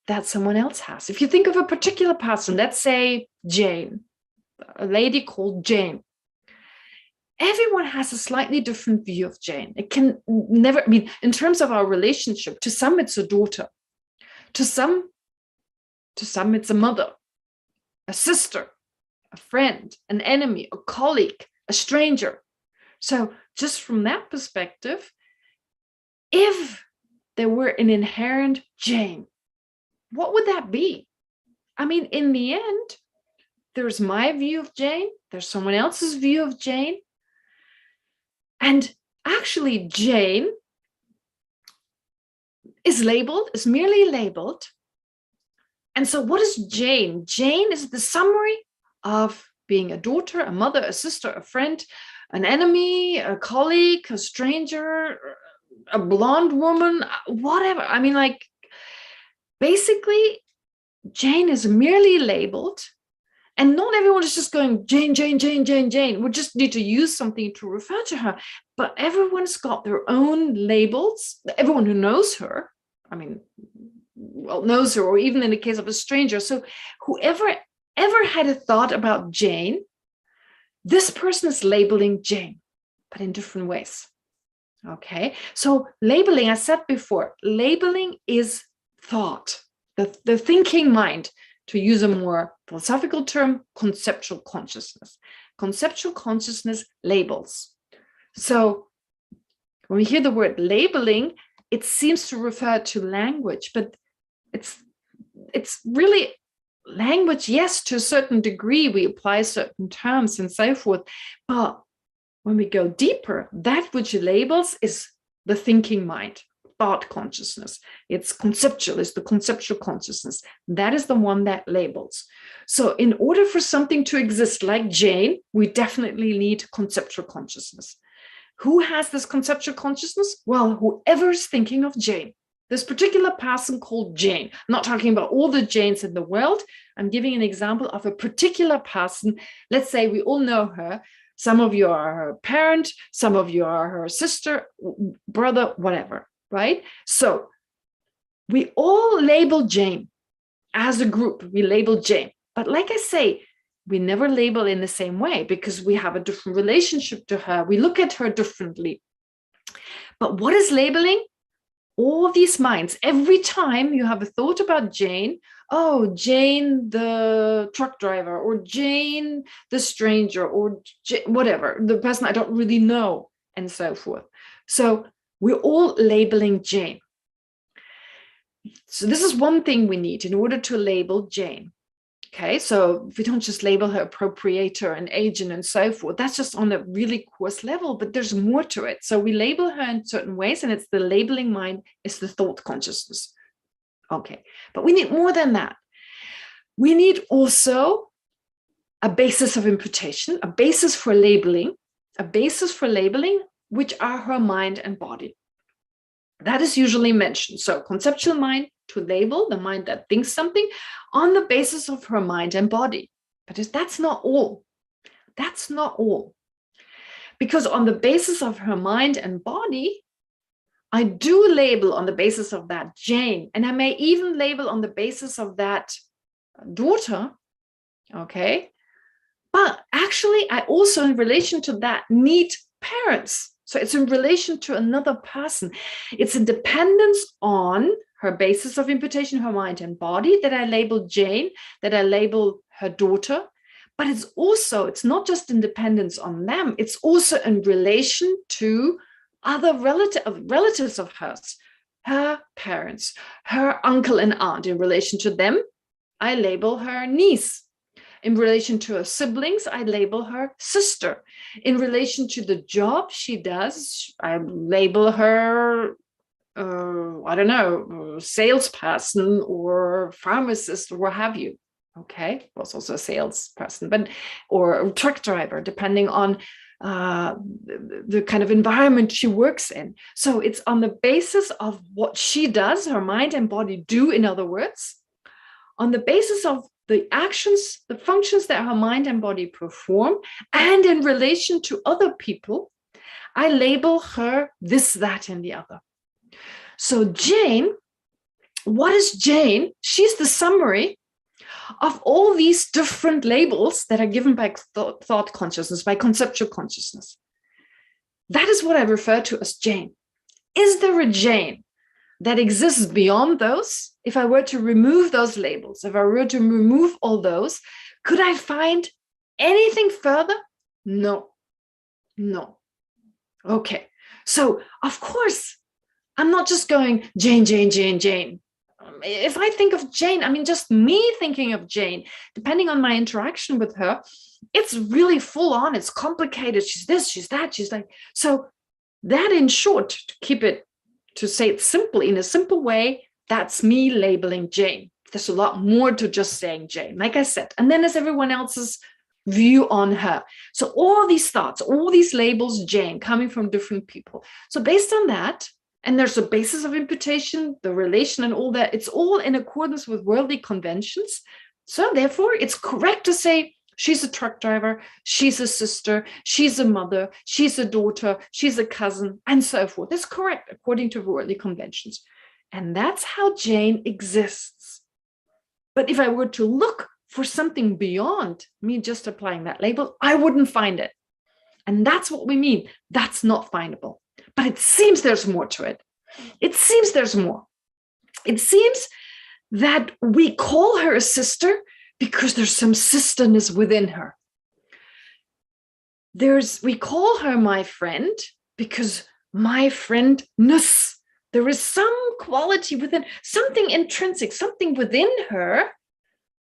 that someone else has. If you think of a particular person, let's say Jane, a lady called Jane, everyone has a slightly different view of Jane. It can never, I mean, in terms of our relationship, to some it's a daughter, to some it's a mother, a sister, a friend, an enemy, a colleague, a stranger. So just from that perspective, if there were an inherent Jane, what would that be? I mean, in the end, there's my view of Jane, there's someone else's view of Jane. And actually, Jane is merely labeled. And so what is Jane? Jane is the summary of being a daughter, a mother, a sister, a friend, an enemy, a colleague, a stranger, a blonde woman, whatever. I mean, like, basically, Jane is merely labeled, and not everyone is just going, Jane, Jane, Jane, Jane, Jane. We just need to use something to refer to her. But everyone's got their own labels. Everyone who knows her, I mean, well, knows her, or even in the case of a stranger. So whoever ever had a thought about Jane, this person is labeling Jane, but in different ways. Okay, so labeling, I said before, labeling is thought, the thinking mind, to use a more philosophical term, conceptual consciousness. Conceptual consciousness labels. So when we hear the word labeling, it seems to refer to language, but it's really language, yes, to a certain degree, we apply certain terms and so forth, but when we go deeper, that which labels is the thinking mind. Thought consciousness. It's conceptual, it's the conceptual consciousness. That is the one that labels. So in order for something to exist like Jane, we definitely need conceptual consciousness. Who has this conceptual consciousness? Well, whoever's thinking of Jane. This particular person called Jane. I'm not talking about all the Janes in the world. I'm giving an example of a particular person. Let's say we all know her. Some of you are her parent, some of you are her sister, brother, whatever. Right? So we all label Jane as a group. We label Jane. But like I say, we never label in the same way because we have a different relationship to her. We look at her differently. But what is labeling? All these minds. Every time you have a thought about Jane, oh, Jane, the truck driver, or Jane, the stranger, or whatever, the person I don't really know, and so forth. So we're all labeling Jane. So this is one thing we need in order to label Jane. Okay, so if we don't just label her appropriator and agent and so forth, that's just on a really coarse level, but there's more to it. So we label her in certain ways, and it's the labeling mind, it's the thought consciousness. Okay, but we need more than that. We need also a basis of imputation, a basis for labeling, which are her mind and body. That is usually mentioned. So conceptual mind, to label the mind that thinks something on the basis of her mind and body. But that's not all. That's not all. Because on the basis of her mind and body, I do label on the basis of that Jane, and I may even label on the basis of that daughter, okay? But actually, I also, in relation to that, need parents. So it's in relation to another person. It's in dependence on her basis of imputation, her mind and body, that I label Jane, that I label her daughter. But it's not just in dependence on them, it's also in relation to other relatives of hers, her parents, her uncle and aunt. In relation to them, I label her niece. In relation to her siblings, I label her sister. In relation to the job she does, I label her, I don't know, salesperson or pharmacist or what have you. Okay, was also a salesperson, or a truck driver, depending on the kind of environment she works in. So it's on the basis of what she does, her mind and body do, in other words, on the basis of the actions, the functions that her mind and body perform, and in relation to other people, I label her this, that, and the other. So Jane, what is Jane? She's the summary of all these different labels that are given by thought consciousness, by conceptual consciousness. That is what I refer to as Jane. Is there a Jane that exists beyond those? If I were to remove those labels, if I were to remove all those, could I find anything further? No. Okay, so of course, I'm not just going Jane, Jane, Jane, Jane. If I think of Jane, I mean, just me thinking of Jane, depending on my interaction with her, it's really full on, it's complicated. She's this, she's that, she's like, so that, in short, to say it simply, in a simple way, that's me labeling Jane. There's a lot more to just saying Jane, like I said. And then there's everyone else's view on her. So all these thoughts, all these labels, Jane, coming from different people. So based on that, and there's a basis of imputation, the relation and all that, it's all in accordance with worldly conventions. So therefore, it's correct to say she's a truck driver, she's a sister, she's a mother, she's a daughter, she's a cousin, and so forth. It's correct according to worldly conventions. And that's how Jane exists. But if I were to look for something beyond me just applying that label, I wouldn't find it. And that's what we mean. That's not findable. But it seems there's more to it. It seems there's more. It seems that we call her a sister because there's some sisterness within her. We call her my friend because my friendness. There is some quality within, something intrinsic, something within her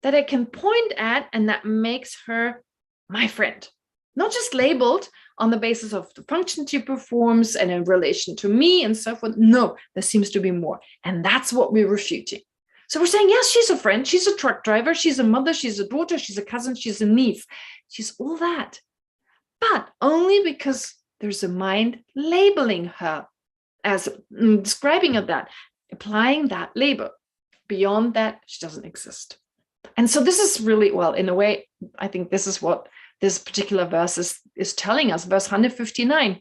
that I can point at, and that makes her my friend. Not just labeled on the basis of the function she performs and in relation to me and so forth. No, there seems to be more. And that's what we're refuting. So we're saying, yes, she's a friend, she's a truck driver, she's a mother, she's a daughter, she's a cousin, she's a niece. She's all that. But only because there's a mind labeling her as describing of that, applying that label. Beyond that, she doesn't exist. And so this is really, well, in a way, I think this is what this particular verse is telling us. Verse 159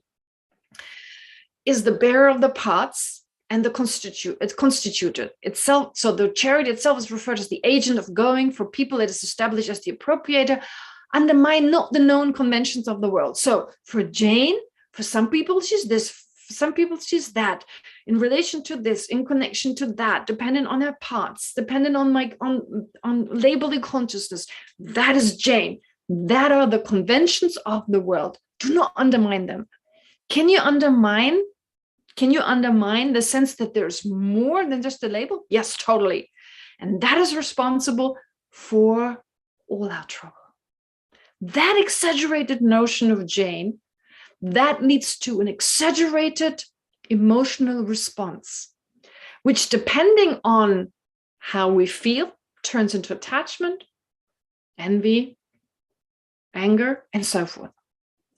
is the bearer of the parts and it's constituted itself. So the chariot itself is referred as the agent of going. For people, it is established as the appropriator, undermine not the known conventions of the world. So for Jane, for some people, she's this, for some people, she's that. In relation to this, in connection to that, dependent on her parts, dependent on on labeling consciousness, that is Jane. That are the conventions of the world. Do not undermine them. Can you undermine the sense that there's more than just a label? Yes, totally. And that is responsible for all our trouble. That exaggerated notion of Jane, that leads to an exaggerated emotional response, which, depending on how we feel, turns into attachment, envy, anger, and so forth.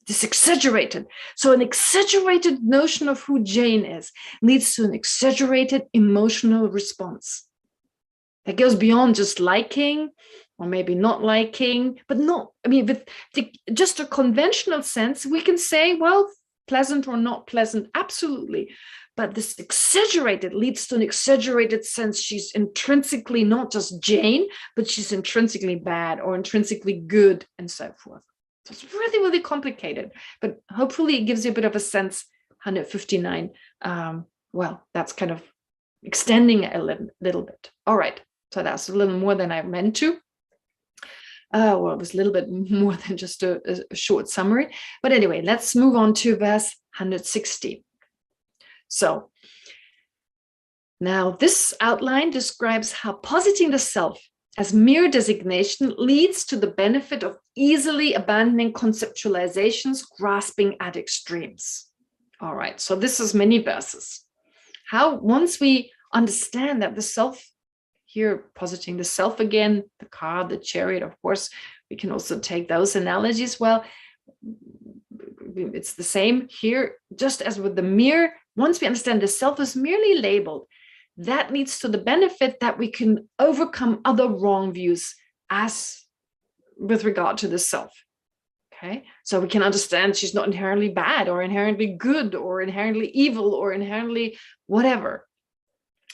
This exaggerated. So an exaggerated notion of who Jane is leads to an exaggerated emotional response that goes beyond just liking or maybe not liking, but not, I mean, with just a conventional sense, we can say, well, pleasant or not pleasant, absolutely. But this exaggerated leads to an exaggerated sense she's intrinsically not just Jane, but she's intrinsically bad or intrinsically good and so forth. So it's really, really complicated, but hopefully it gives you a bit of a sense. 159. Well, that's kind of extending it a little bit. All right. So that's a little more than I meant to. Well, it was a little bit more than just a short summary. But anyway, let's move on to verse 160. So now this outline describes how positing the self as mere designation leads to the benefit of easily abandoning conceptualizations grasping at extremes. All right, so this is many verses. How, once we understand that the self, here positing the self again, the car, the chariot, of course, we can also take those analogies. Well, it's the same here, just as with the mere, once we understand the self is merely labeled, that leads to the benefit that we can overcome other wrong views as with regard to the self. Okay, so we can understand she's not inherently bad or inherently good or inherently evil or inherently whatever.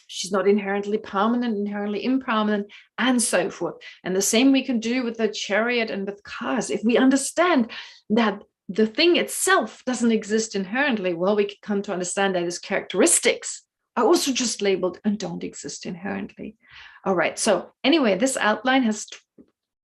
She's not inherently permanent, inherently impermanent, and so forth. And the same we can do with the chariot and with cars. If we understand that the thing itself doesn't exist inherently, well, we can come to understand that its characteristics are also just labeled and don't exist inherently. All right, so anyway, this outline has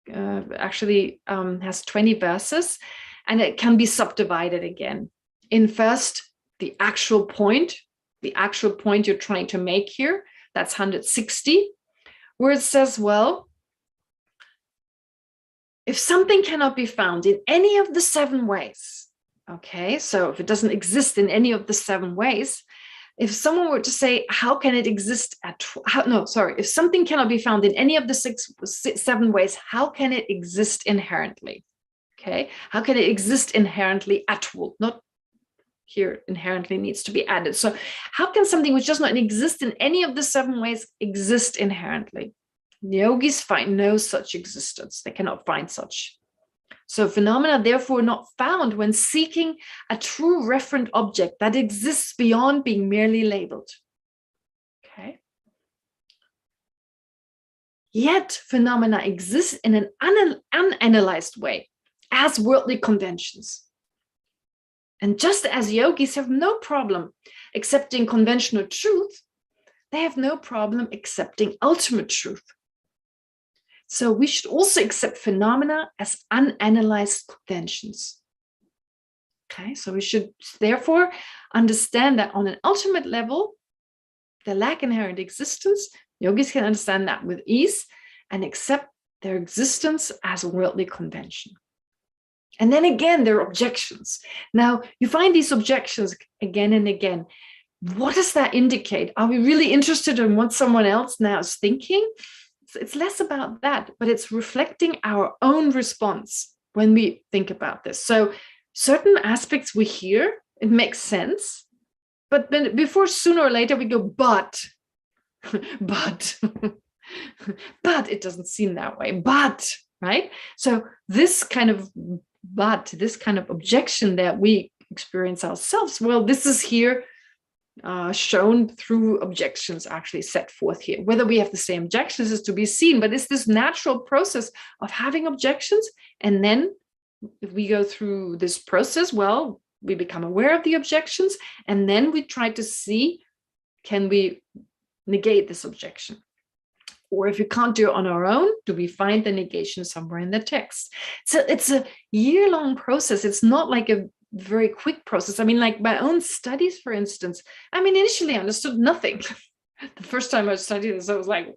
has 20 verses, and it can be subdivided again. In first, the actual point you're trying to make here, that's 160, where it says, well, if something cannot be found in any of the 7 ways, okay, so if it doesn't exist in any of the 7 ways, if someone were to say, how can it exist if something cannot be found in any of the 7 ways, how can it exist inherently? Okay, how can it exist inherently at all? Not here, inherently needs to be added. So how can something which does not exist in any of the 7 ways exist inherently? The yogis find no such existence. They cannot find such. So phenomena therefore not found when seeking a true referent object that exists beyond being merely labeled. Okay. Yet phenomena exist in an unanalyzed way as worldly conventions. And just as yogis have no problem accepting conventional truth, they have no problem accepting ultimate truth. So we should also accept phenomena as unanalyzed conventions. Okay, so we should therefore understand that on an ultimate level, they lack inherent existence. Yogis can understand that with ease and accept their existence as a worldly convention. And then again, there are objections. Now, you find these objections again and again. What does that indicate? Are we really interested in what someone else now is thinking? It's less about that, but it's reflecting our own response when we think about this. So certain aspects we hear, it makes sense, but then before sooner or later we go, but it doesn't seem that way, right? So this kind of objection that we experience ourselves, well, this is here shown through objections actually set forth here. Whether we have the same objections is to be seen, but it's this natural process of having objections. And then if we go through this process, well, we become aware of the objections, and then we try to see, can we negate this objection? Or if we can't do it on our own, do we find the negation somewhere in the text? So it's a year-long process. It's not like a very quick process. I mean, like my own studies, for instance, I mean, initially I understood nothing. The first time I studied this, I was like,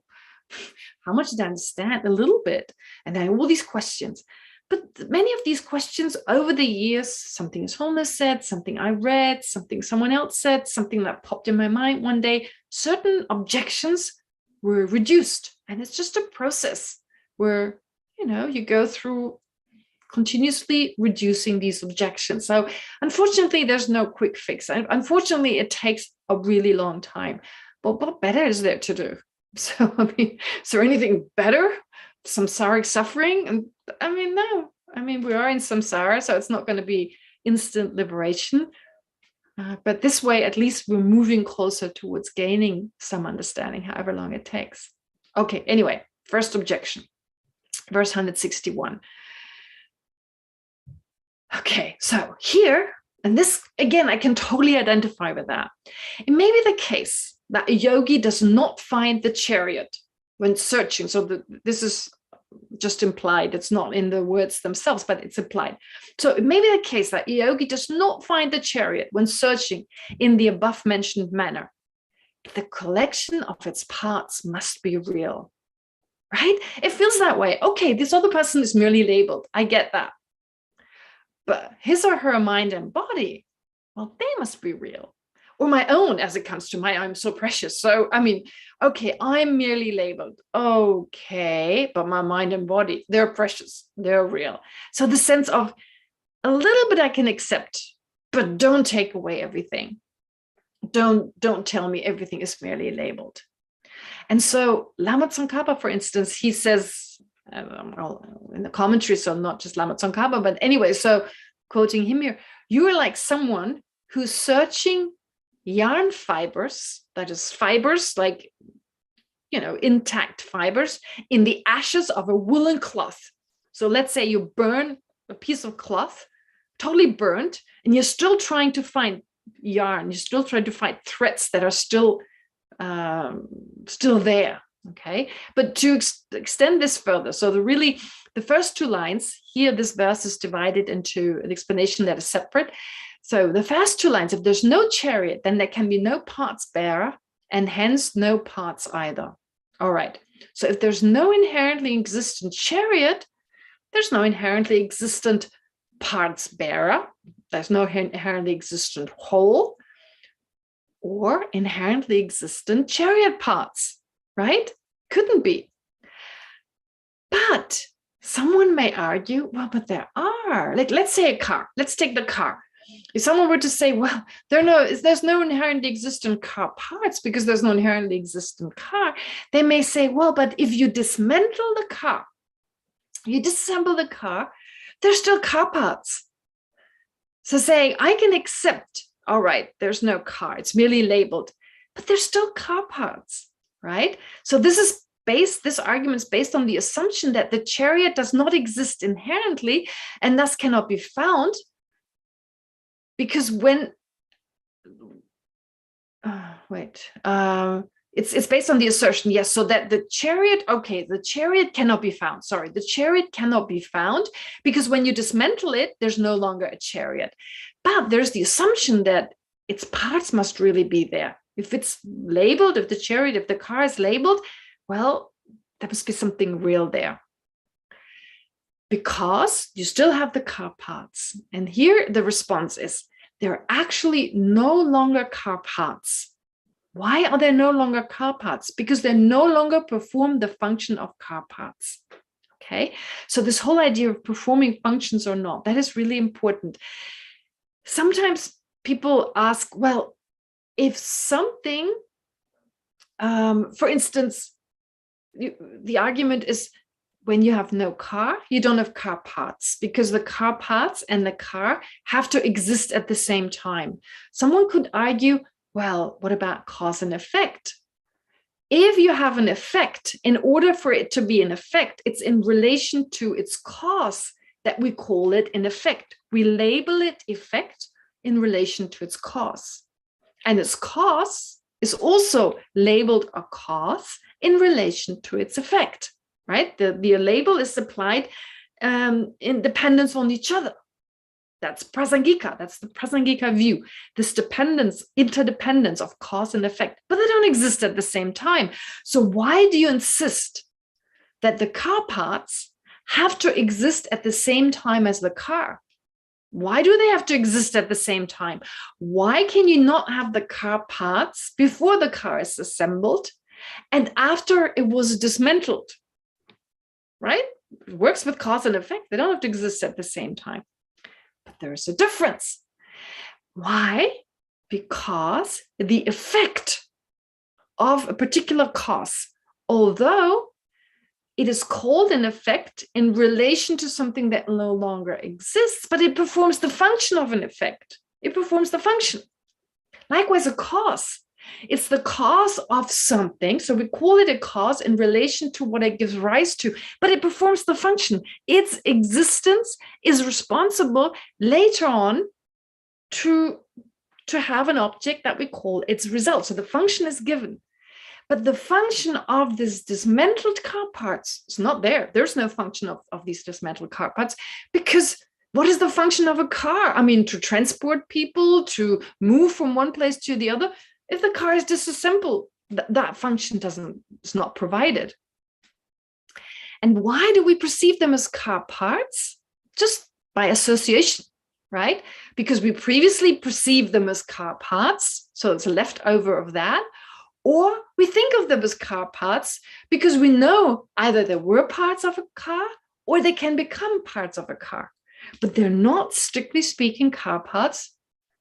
how much did I understand? A little bit. And then all these questions. But many of these questions over the years, something as Wholeness said, something I read, something someone else said, something that popped in my mind one day, certain objections were reduced. And it's just a process where, you know, you go through continuously reducing these objections. So unfortunately, there's no quick fix. Unfortunately, it takes a really long time. But what better is there to do? So, I mean, is there anything better? Samsaric suffering? And I mean, no. I mean, we are in samsara, so it's not going to be instant liberation. But this way, at least we're moving closer towards gaining some understanding, however long it takes. Okay, anyway, first objection, verse 161. Okay, so here, and this, again, I can totally identify with that. It may be the case that a yogi does not find the chariot when searching. So this is just implied. It's not in the words themselves, but it's implied. So it may be the case that a yogi does not find the chariot when searching in the above mentioned manner. The collection of its parts must be real, right? It feels that way. Okay, this other person is merely labeled. I get that. But his or her mind and body, well, they must be real. Or my own, as it comes to my, I'm so precious. So, I mean, okay, I'm merely labeled. Okay, but my mind and body, they're precious. They're real. So the sense of a little bit I can accept, but don't take away everything. Don't tell me everything is merely labeled. And so Lama Tsongkhapa, for instance, he says, in the commentary, so not just Lama Tsongkhapa, but anyway, so quoting him here, you are like someone who's searching yarn fibers, that is fibers like, you know, intact fibers in the ashes of a woolen cloth. So let's say you burn a piece of cloth, totally burnt, and you're still trying to find yarn, you're still trying to find threads that are still there. Okay, but to extend this further, so the first two lines here, this verse is divided into an explanation that is separate. So the first two lines, if there's no chariot, then there can be no parts bearer, and hence no parts either. All right, so if there's no inherently existent chariot, there's no inherently existent parts bearer, there's no inherently existent whole, or inherently existent chariot parts. Right? Couldn't be. But someone may argue, well, but there are. Like, let's say a car. Let's take the car. If someone were to say, well, there's no inherently existent car parts because there's no inherently existent car, they may say, well, but if you dismantle the car, you disassemble the car, there's still car parts. So saying, I can accept, all right, there's no car, it's merely labeled, but there's still car parts. Right? So this argument is based on the assumption that the chariot does not exist inherently and thus cannot be found, because when it's based on the assertion, yes, so that the chariot cannot be found. Sorry, the chariot cannot be found because when you dismantle it, there's no longer a chariot. But there's the assumption that its parts must really be there. If it's labeled, if the car is labeled, well, there must be something real there. Because you still have the car parts. And here the response is, there are actually no longer car parts. Why are there no longer car parts? Because they no longer perform the function of car parts. Okay, so this whole idea of performing functions or not, that is really important. Sometimes people ask, well, if something, for instance, the argument is when you have no car, you don't have car parts because the car parts and the car have to exist at the same time. Someone could argue, well, what about cause and effect? If you have an effect, in order for it to be an effect, it's in relation to its cause that we call it an effect. We label it effect in relation to its cause. And its cause is also labeled a cause in relation to its effect, right? The label is applied in dependence on each other. That's Prasangika. That's the Prasangika view. This dependence, interdependence of cause and effect, but they don't exist at the same time. So why do you insist that the car parts have to exist at the same time as the car? Why do they have to exist at the same time? Why can you not have the car parts before the car is assembled and after it was dismantled, right? It works with cause and effect. They don't have to exist at the same time. But there's a difference. Why? Because the effect of a particular cause, although it is called an effect in relation to something that no longer exists, but it performs the function of an effect. It performs the function. Likewise, a cause. It's the cause of something. So we call it a cause in relation to what it gives rise to, but it performs the function. Its existence is responsible later on to have an object that we call its result. So the function is given. But the function of this dismantled car parts is not there. There's no function of these dismantled car parts, because what is the function of a car? I mean, to transport people, to move from one place to the other. If the car is disassembled, that function is not provided. And why do we perceive them as car parts? Just by association, right? Because we previously perceived them as car parts, so it's a leftover of that. Or we think of them as car parts because we know either they were parts of a car or they can become parts of a car. But they're not, strictly speaking, car parts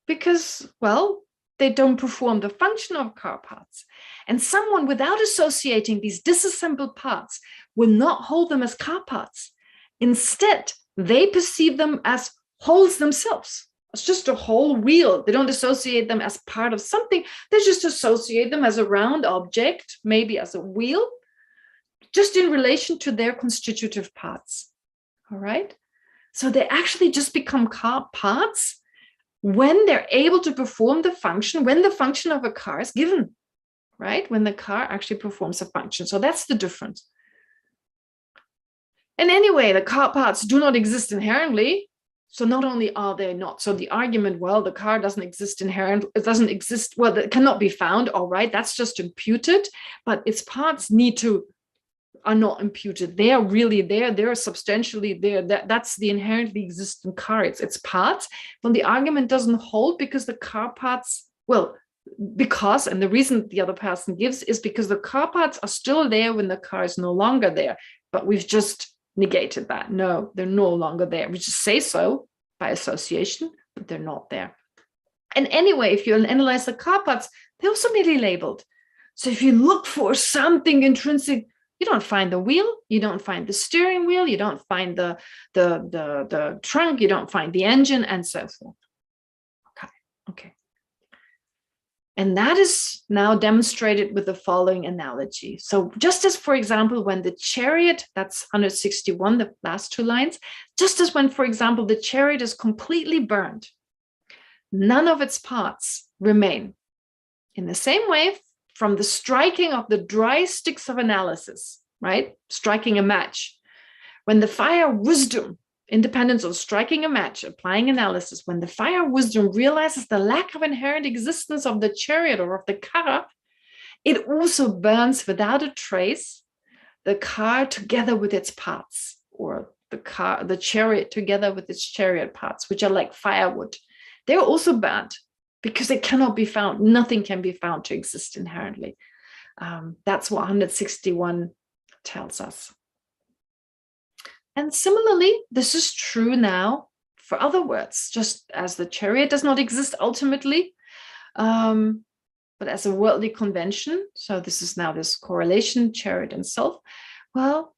because, well, they don't perform the function of car parts. And someone without associating these disassembled parts will not hold them as car parts. Instead, they perceive them as wholes themselves. It's just a whole wheel. They don't associate them as part of something. They just associate them as a round object, maybe as a wheel, just in relation to their constitutive parts. All right? So they actually just become car parts when they're able to perform the function, when the function of a car is given, right? When the car actually performs a function. So that's the difference. And anyway, the car parts do not exist inherently. So not only are they not, so the argument, well, the car doesn't exist inherently, it doesn't exist, well, it cannot be found, all right, that's just imputed, but its parts are not imputed. They are really there. They're substantially there. That's the inherently existent car. It's its parts. But the argument doesn't hold because the car parts, well, because, and the reason the other person gives is because the car parts are still there when the car is no longer there. But we've just negated that. No, they're no longer there. We just say so by association, but they're not there. And anyway, if you analyze the car parts, they're also merely labeled. So if you look for something intrinsic, you don't find the wheel, you don't find the steering wheel, you don't find the trunk, you don't find the engine, and so forth. Okay. And that is now demonstrated with the following analogy. So just as, for example, when the chariot, that's 161, the last two lines, just as when, for example, the chariot is completely burned, none of its parts remain. In the same way, from the striking of the dry sticks of analysis, right? Striking a match. When the fire wisdom, independence of striking a match, applying analysis, when the fire wisdom realizes the lack of inherent existence of the chariot or of the car, it also burns without a trace the car together with its parts, or the chariot together with its chariot parts, which are like firewood. They're also burnt because it cannot be found. Nothing can be found to exist inherently. That's what 161 tells us. And similarly, this is true now for other words, just as the chariot does not exist ultimately, but as a worldly convention. So this is now this correlation, chariot and self. Well,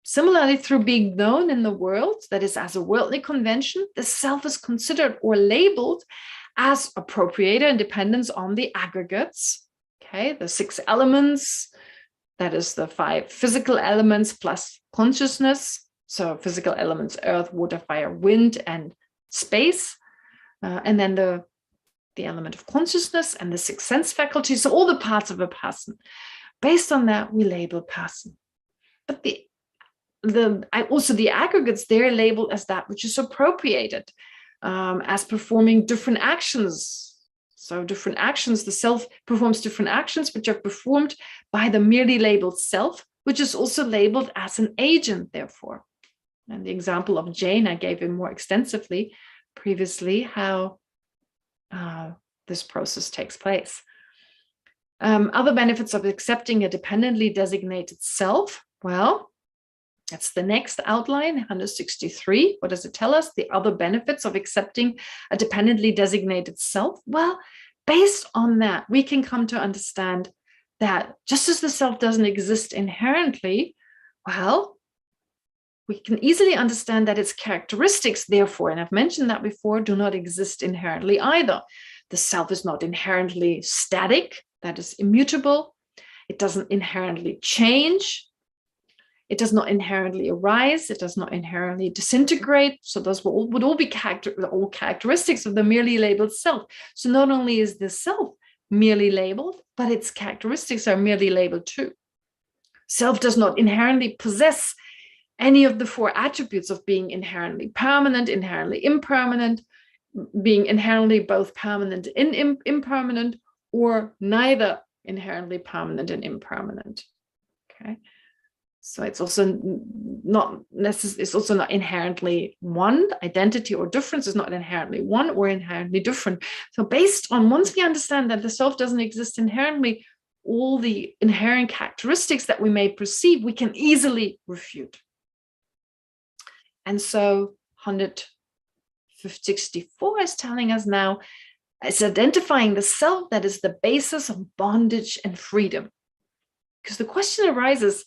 similarly, through being known in the world, that is as a worldly convention, the self is considered or labeled as appropriator and dependence on the aggregates, okay, the 6 elements, that is the 5 physical elements plus consciousness. So physical elements, earth, water, fire, wind, and space. And then the element of consciousness and the 6 sense faculties, so all the parts of a person. Based on that, we label person. But also the aggregates, they're labeled as that which is appropriated, as performing different actions. So different actions, the self performs different actions which are performed by the merely labeled self, which is also labeled as an agent, therefore. And the example of Jane, I gave him more extensively previously, how this process takes place. Other benefits of accepting a dependently designated self, well, that's the next outline, 163. What does it tell us? The other benefits of accepting a dependently designated self? Well, based on that, we can come to understand that just as the self doesn't exist inherently, well, we can easily understand that its characteristics, therefore, and I've mentioned that before, do not exist inherently either. The self is not inherently static, that is immutable. It doesn't inherently change. It does not inherently arise. It does not inherently disintegrate. So those would all be all characteristics of the merely labeled self. So not only is the self merely labeled, but its characteristics are merely labeled too. Self does not inherently possess any of the 4 attributes of being inherently permanent, inherently impermanent, being inherently both permanent and impermanent, or neither inherently permanent and impermanent. Okay, so it's also not necessarily, it's also not inherently one. Identity or difference is not inherently one or inherently different. So based on, once we understand that the self doesn't exist inherently, all the inherent characteristics that we may perceive, we can easily refute. And so 164 is telling us now, it's identifying the self that is the basis of bondage and freedom. Because the question arises,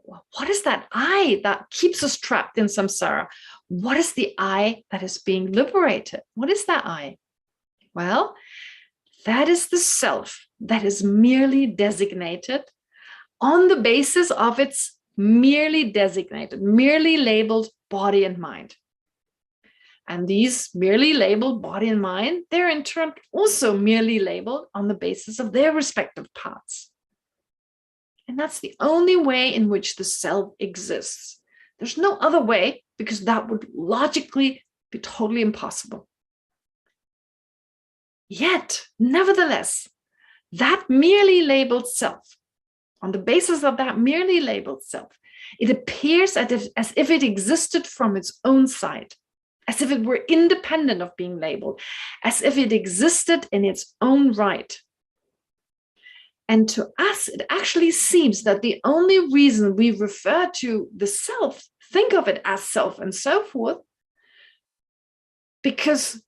well, what is that I that keeps us trapped in samsara? What is the I that is being liberated? What is that I? Well, that is the self that is merely designated on the basis of its merely designated, merely labeled body and mind. And these merely labeled body and mind, they're in turn also merely labeled on the basis of their respective parts. And that's the only way in which the self exists. There's no other way, because that would logically be totally impossible. Yet, nevertheless, that merely labeled self, on the basis of that merely labeled self, it appears as if it existed from its own side, as if it were independent of being labeled, as if it existed in its own right. And to us, it actually seems that the only reason we refer to the self, think of it as self and so forth, because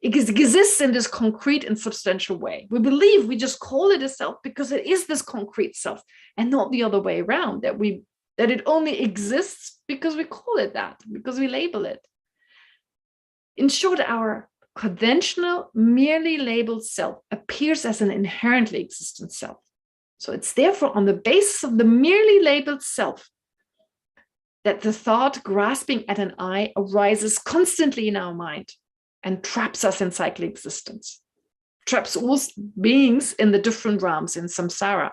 it exists in this concrete and substantial way. We believe we just call it a self because it is this concrete self, and not the other way around, that it only exists because we call it that, because we label it. In short, our conventional, merely labeled self appears as an inherently existent self. So it's therefore on the basis of the merely labeled self that the thought grasping at an I arises constantly in our mind and traps us in cyclic existence, traps all beings in the different realms in samsara.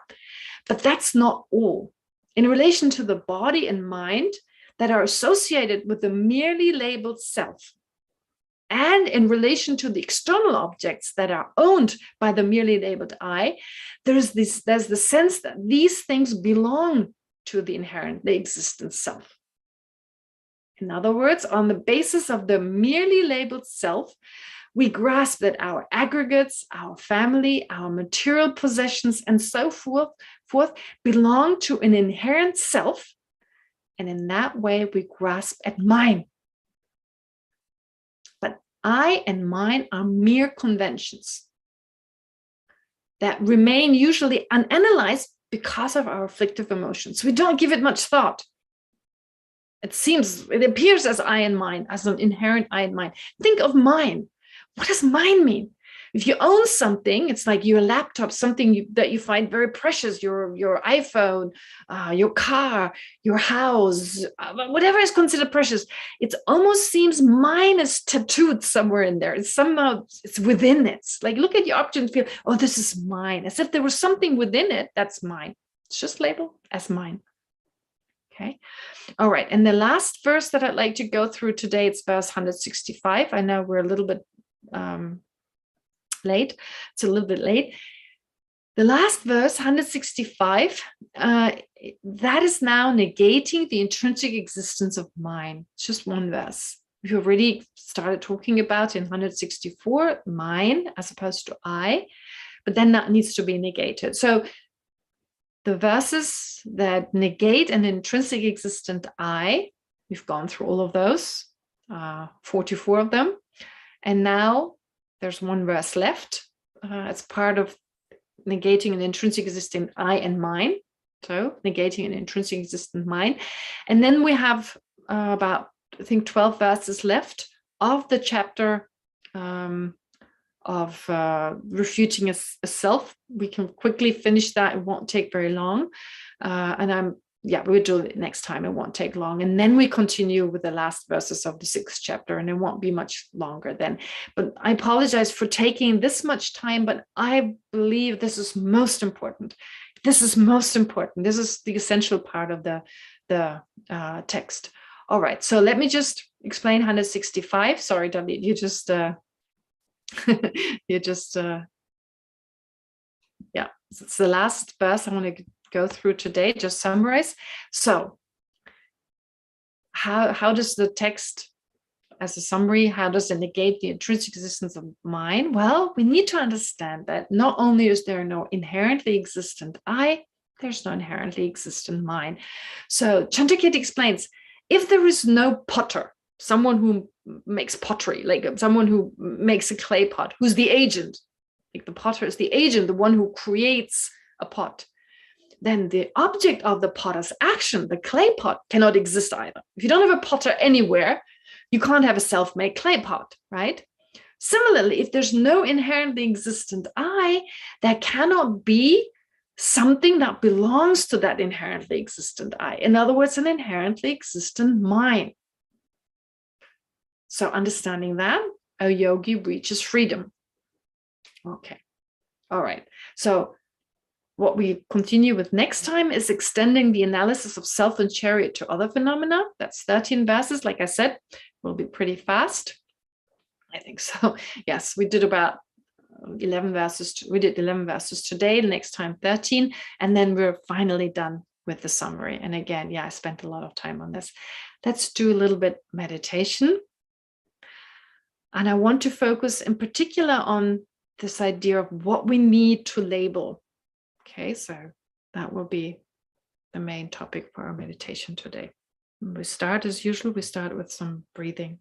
But that's not all. In relation to the body and mind that are associated with the merely labeled self, and in relation to the external objects that are owned by the merely labeled I, there's the sense that these things belong to the inherently existent self. In other words, on the basis of the merely labeled self, we grasp that our aggregates, our family, our material possessions, and so forth belong to an inherent self. And in that way, we grasp at mine. But I and mine are mere conventions that remain usually unanalyzed because of our afflictive emotions. We don't give it much thought. It appears as I and mine, as an inherent I and mine. Think of mine. what does mine mean? If you own something, it's like your laptop, something that you find very precious, your iPhone, your car, your house, whatever is considered precious. It almost seems mine is tattooed somewhere in there. It's somehow, it's within it. It's like, look at your object and feel, oh, this is mine. As if there was something within it that's mine. It's just labeled as mine. Okay. All right. And the last verse that I'd like to go through today, it's verse 165. I know we're a little bit late. It's a little bit late. The last verse, 165, that is now negating the intrinsic existence of mind. It's just one verse. We already started talking about in 164, mine as opposed to I, but then that needs to be negated. So the verses that negate an intrinsic existent I, we've gone through all of those, 44 of them. And now there's one verse left. It's part of negating an intrinsic existent I and mine. So negating an intrinsic existent mind. And then we have about, I think, 12 verses left of the chapter of refuting a self. We can quickly finish that. It won't take very long. We'll do it next time. It won't take long. And then we continue with the last verses of the 6th chapter, and it won't be much longer then. But I apologize for taking this much time, but I believe this is most important. This is most important. This is the essential part of the text. All right, so let me just explain 165. Sorry, Dalit, you just it's the last verse I want to go through today, just summarize. So how does the text, as a summary, how does it negate the intrinsic existence of mind? Well, we need to understand that not only is there no inherently existent I, there's no inherently existent mind. So Chandraket explains, if there is no potter, someone who makes pottery, like someone who makes a clay pot, who's the agent, like the potter is the agent, the one who creates a pot, then the object of the potter's action, the clay pot, cannot exist either. If you don't have a potter anywhere, you can't have a self-made clay pot, right? Similarly, if there's no inherently existent I, there cannot be something that belongs to that inherently existent I. In other words, an inherently existent mind. So understanding that, a yogi reaches freedom. Okay. All right. So what we continue with next time is extending the analysis of self and chariot to other phenomena. That's 13 verses. Like I said, we'll be pretty fast. I think so. Yes, we did about 11 verses. We did 11 verses today. Next time, 13. And then we're finally done with the summary. And again, I spent a lot of time on this. Let's do a little bit meditation. And I want to focus in particular on this idea of what we need to label. Okay, so that will be the main topic for our meditation today. We start as usual, we start with some breathing.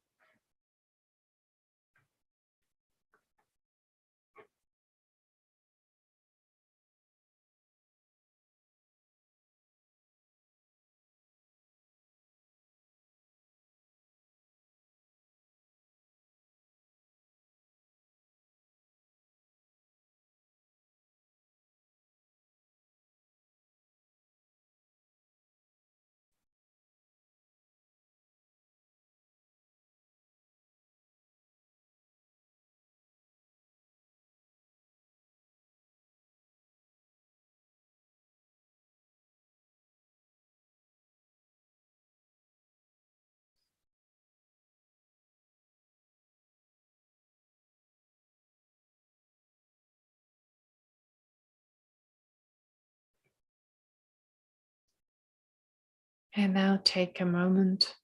And now take a moment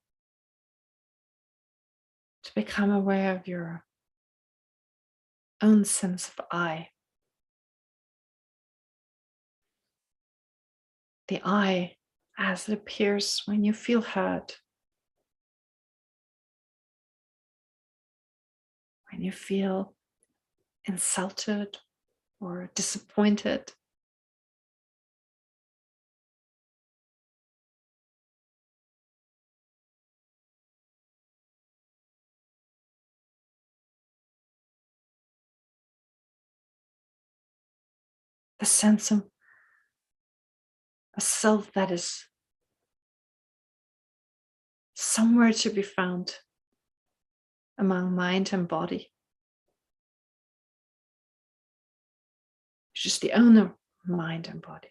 to become aware of your own sense of I. The I as it appears when you feel hurt, when you feel insulted or disappointed. the sense of a self that is somewhere to be found among mind and body. It's just the owner of mind and body.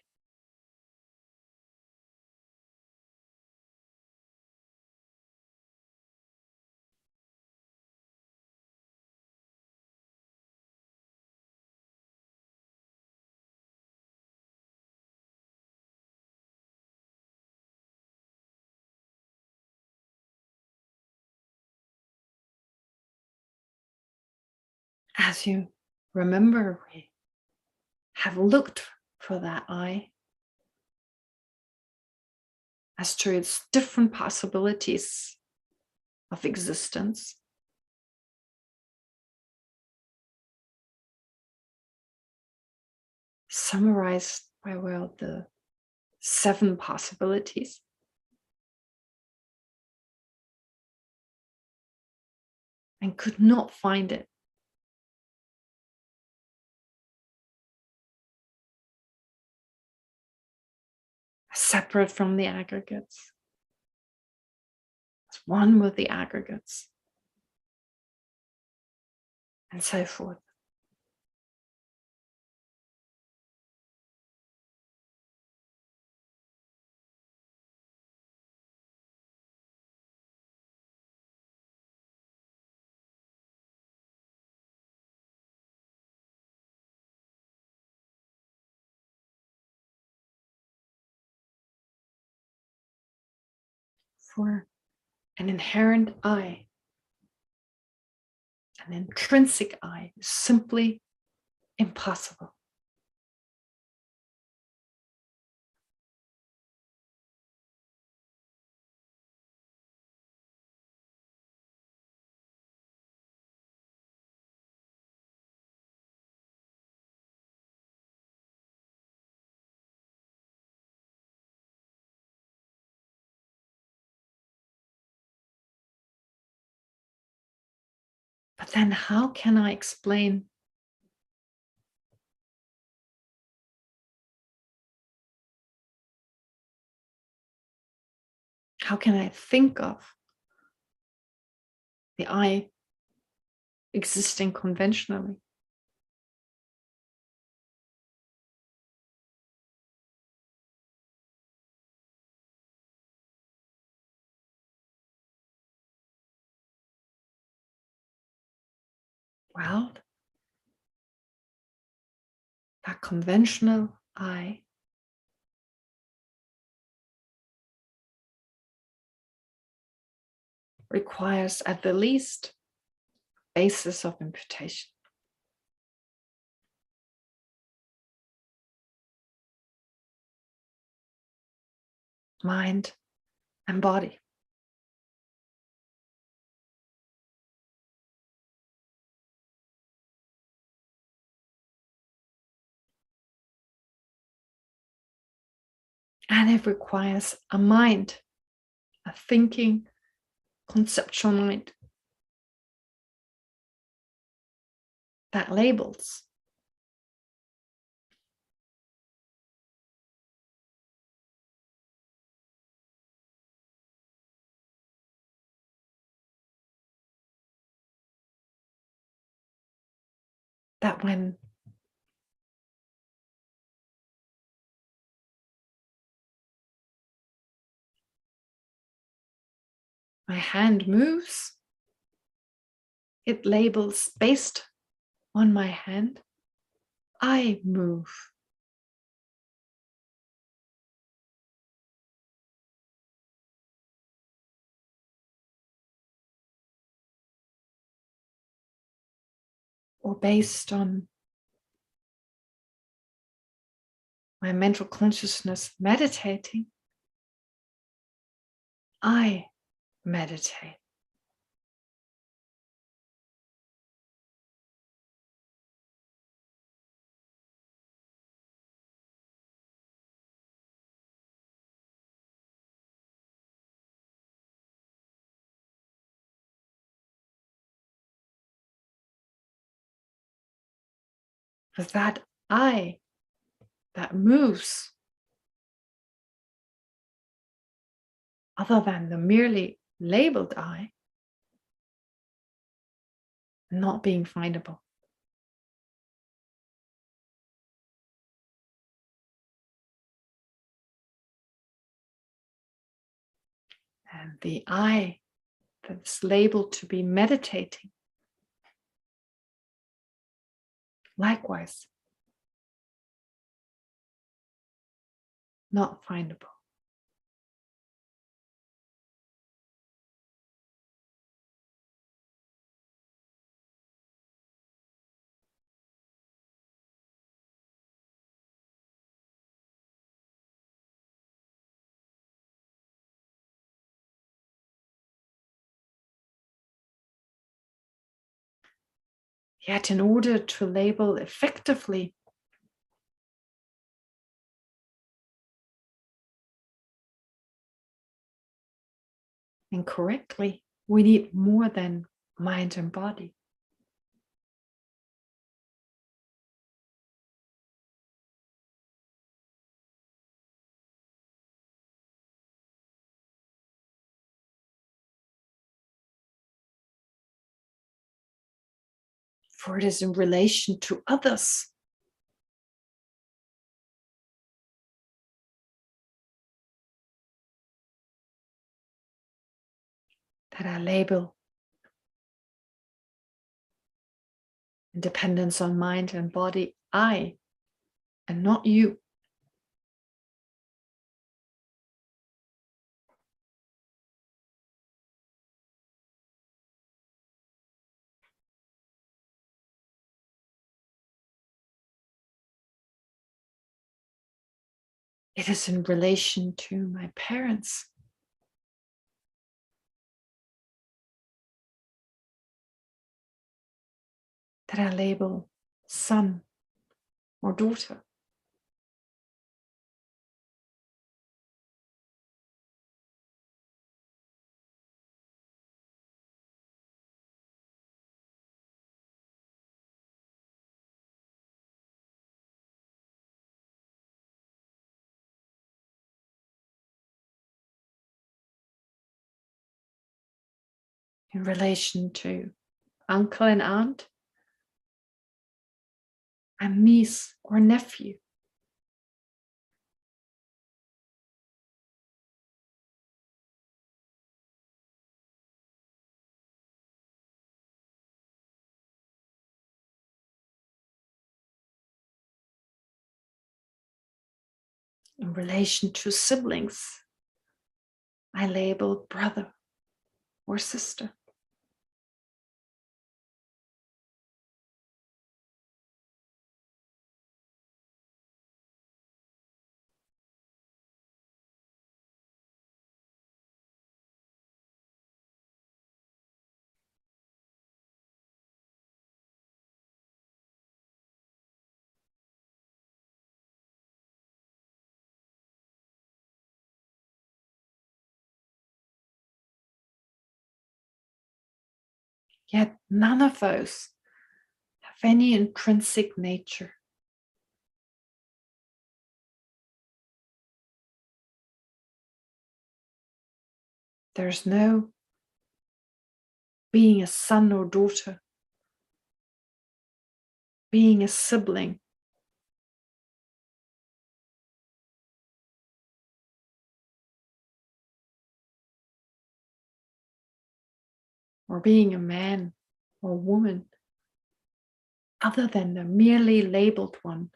As you remember, we have looked for that I as to its different possibilities of existence. Summarized by the 7 possibilities. And could not find it. Separate from the aggregates. It's one with the aggregates. And so forth. For an inherent I, an intrinsic I, is simply impossible. But then how can I explain how can I think of the I existing conventionally? Well, that conventional I requires at the least a basis of imputation. Mind and body. And it requires a mind, a thinking, conceptual mind that labels. That when my hand moves, it labels based on my hand, I move. Or based on my mental consciousness meditating, I meditate. For that I that moves other than the merely labeled I, not being findable. And the I that's labeled to be meditating, likewise, not findable. Yet in order to label effectively, and correctly, we need more than mind and body. For it is in relation to others that I label in dependence on mind and body, I, and not you. It is in relation to my parents that I label son or daughter. In relation to uncle and aunt, and niece or nephew. In relation to siblings, I label brother or sister. Yet none of those have any intrinsic nature. There's no being a son or daughter, being a sibling, or being a man or woman, other than the merely labeled one.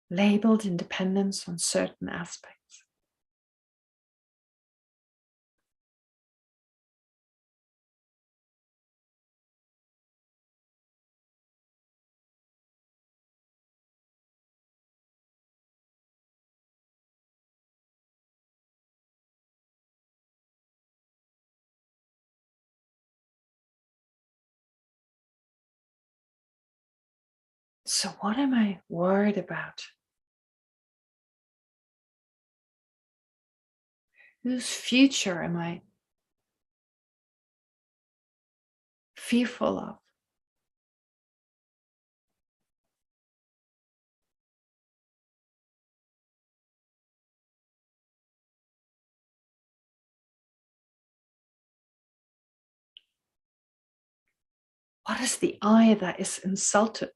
Labeled in dependence on certain aspects. So what am I worried about? Whose future am I fearful of? What is the I that is insulted?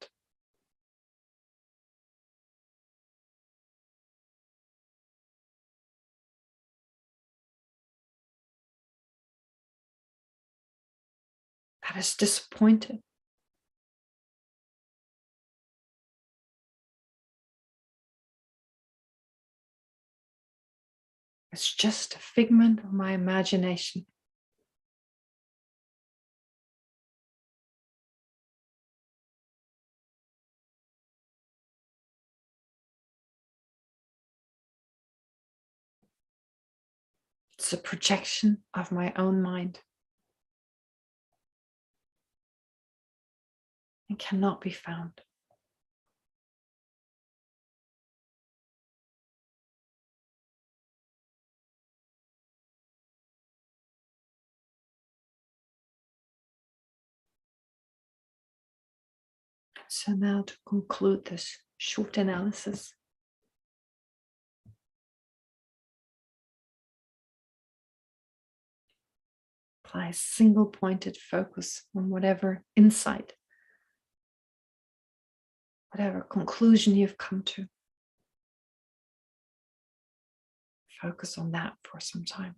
That is disappointed? It's just a figment of my imagination. It's a projection of my own mind. It cannot be found. So now to conclude this short analysis, apply single pointed focus on whatever insight, whatever conclusion you've come to. Focus on that for some time.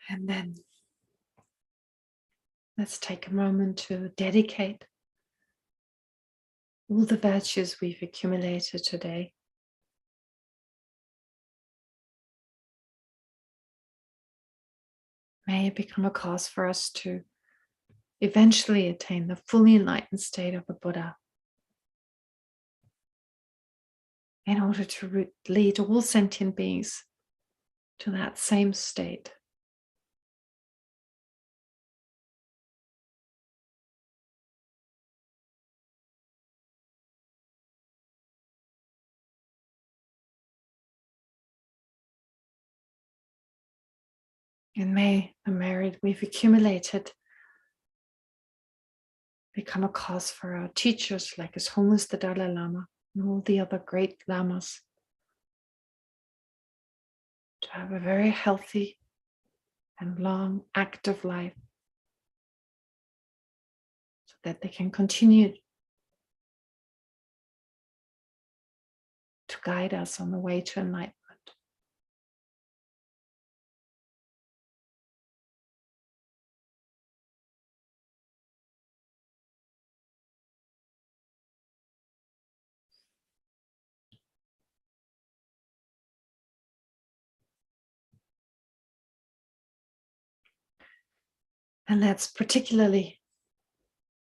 And then let's take a moment to dedicate all the virtues we've accumulated today. May it become a cause for us to eventually attain the fully enlightened state of a Buddha, in order to lead all sentient beings to that same state. And may the merit we've accumulated become a cause for our teachers, like His Holiness the Dalai Lama and all the other great lamas, to have a very healthy and long, active life, so that they can continue to guide us on the way to enlightenment. And let's particularly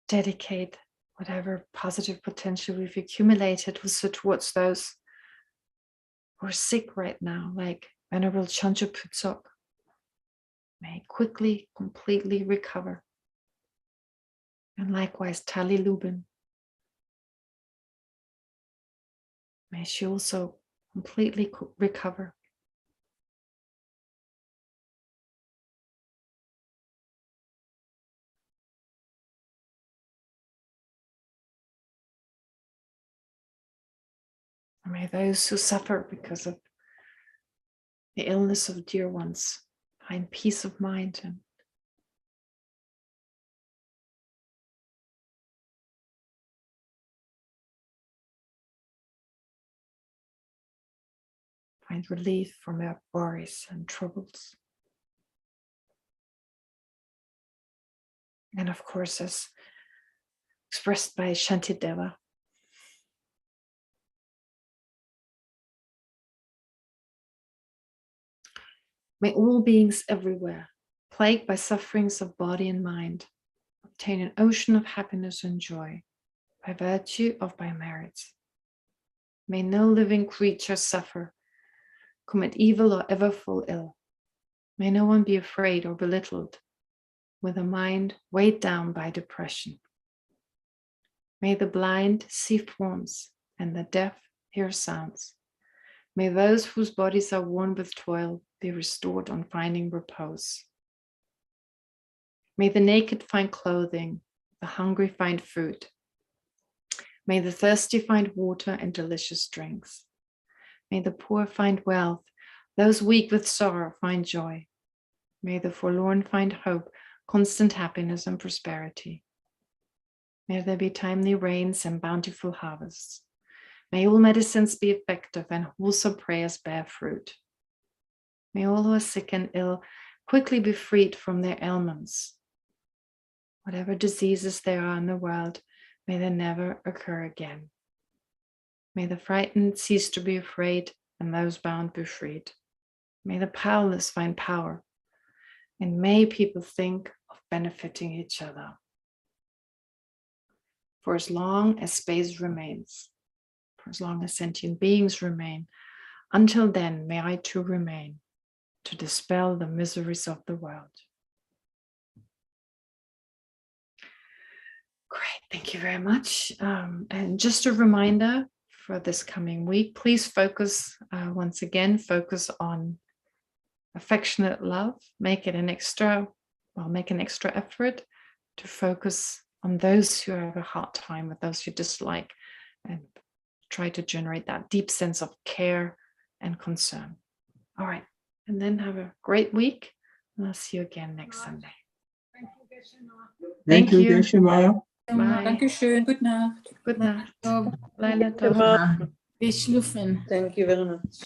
dedicate whatever positive potential we've accumulated also towards those who are sick right now, like Venerable Chancho Putsok. May quickly, completely recover. And likewise, Tali Lubin. May she also completely recover. And may those who suffer because of the illness of dear ones find peace of mind and find relief from their worries and troubles. And of course, as expressed by Shantideva, may all beings everywhere, plagued by sufferings of body and mind, obtain an ocean of happiness and joy by virtue of my merits. May no living creature suffer, commit evil, or ever fall ill. May no one be afraid or belittled, with a mind weighed down by depression. May the blind see forms and the deaf hear sounds. May those whose bodies are worn with toil be restored on finding repose. May the naked find clothing, the hungry find food. May the thirsty find water and delicious drinks. May the poor find wealth, those weak with sorrow find joy. May the forlorn find hope, constant happiness and prosperity. May there be timely rains and bountiful harvests. May all medicines be effective and wholesome prayers bear fruit. May all who are sick and ill quickly be freed from their ailments. Whatever diseases there are in the world, may they never occur again. May the frightened cease to be afraid and those bound be freed. May the powerless find power, and may people think of benefiting each other. For as long as space remains, for as long as sentient beings remain, until then may I too remain, to dispel the miseries of the world. Great, thank you very much. And just a reminder for this coming week, please focus, once again, focus on affectionate love. Make an extra effort to focus on those who have a hard time with, those you dislike, and try to generate that deep sense of care and concern. All right, and then have a great week, and I'll see you again next Sunday. Thank you, Geshe. Bye. Dankeschön. Gute Nacht. Good night. Tov. Laila Tov. Geschliffen. Thank you very much.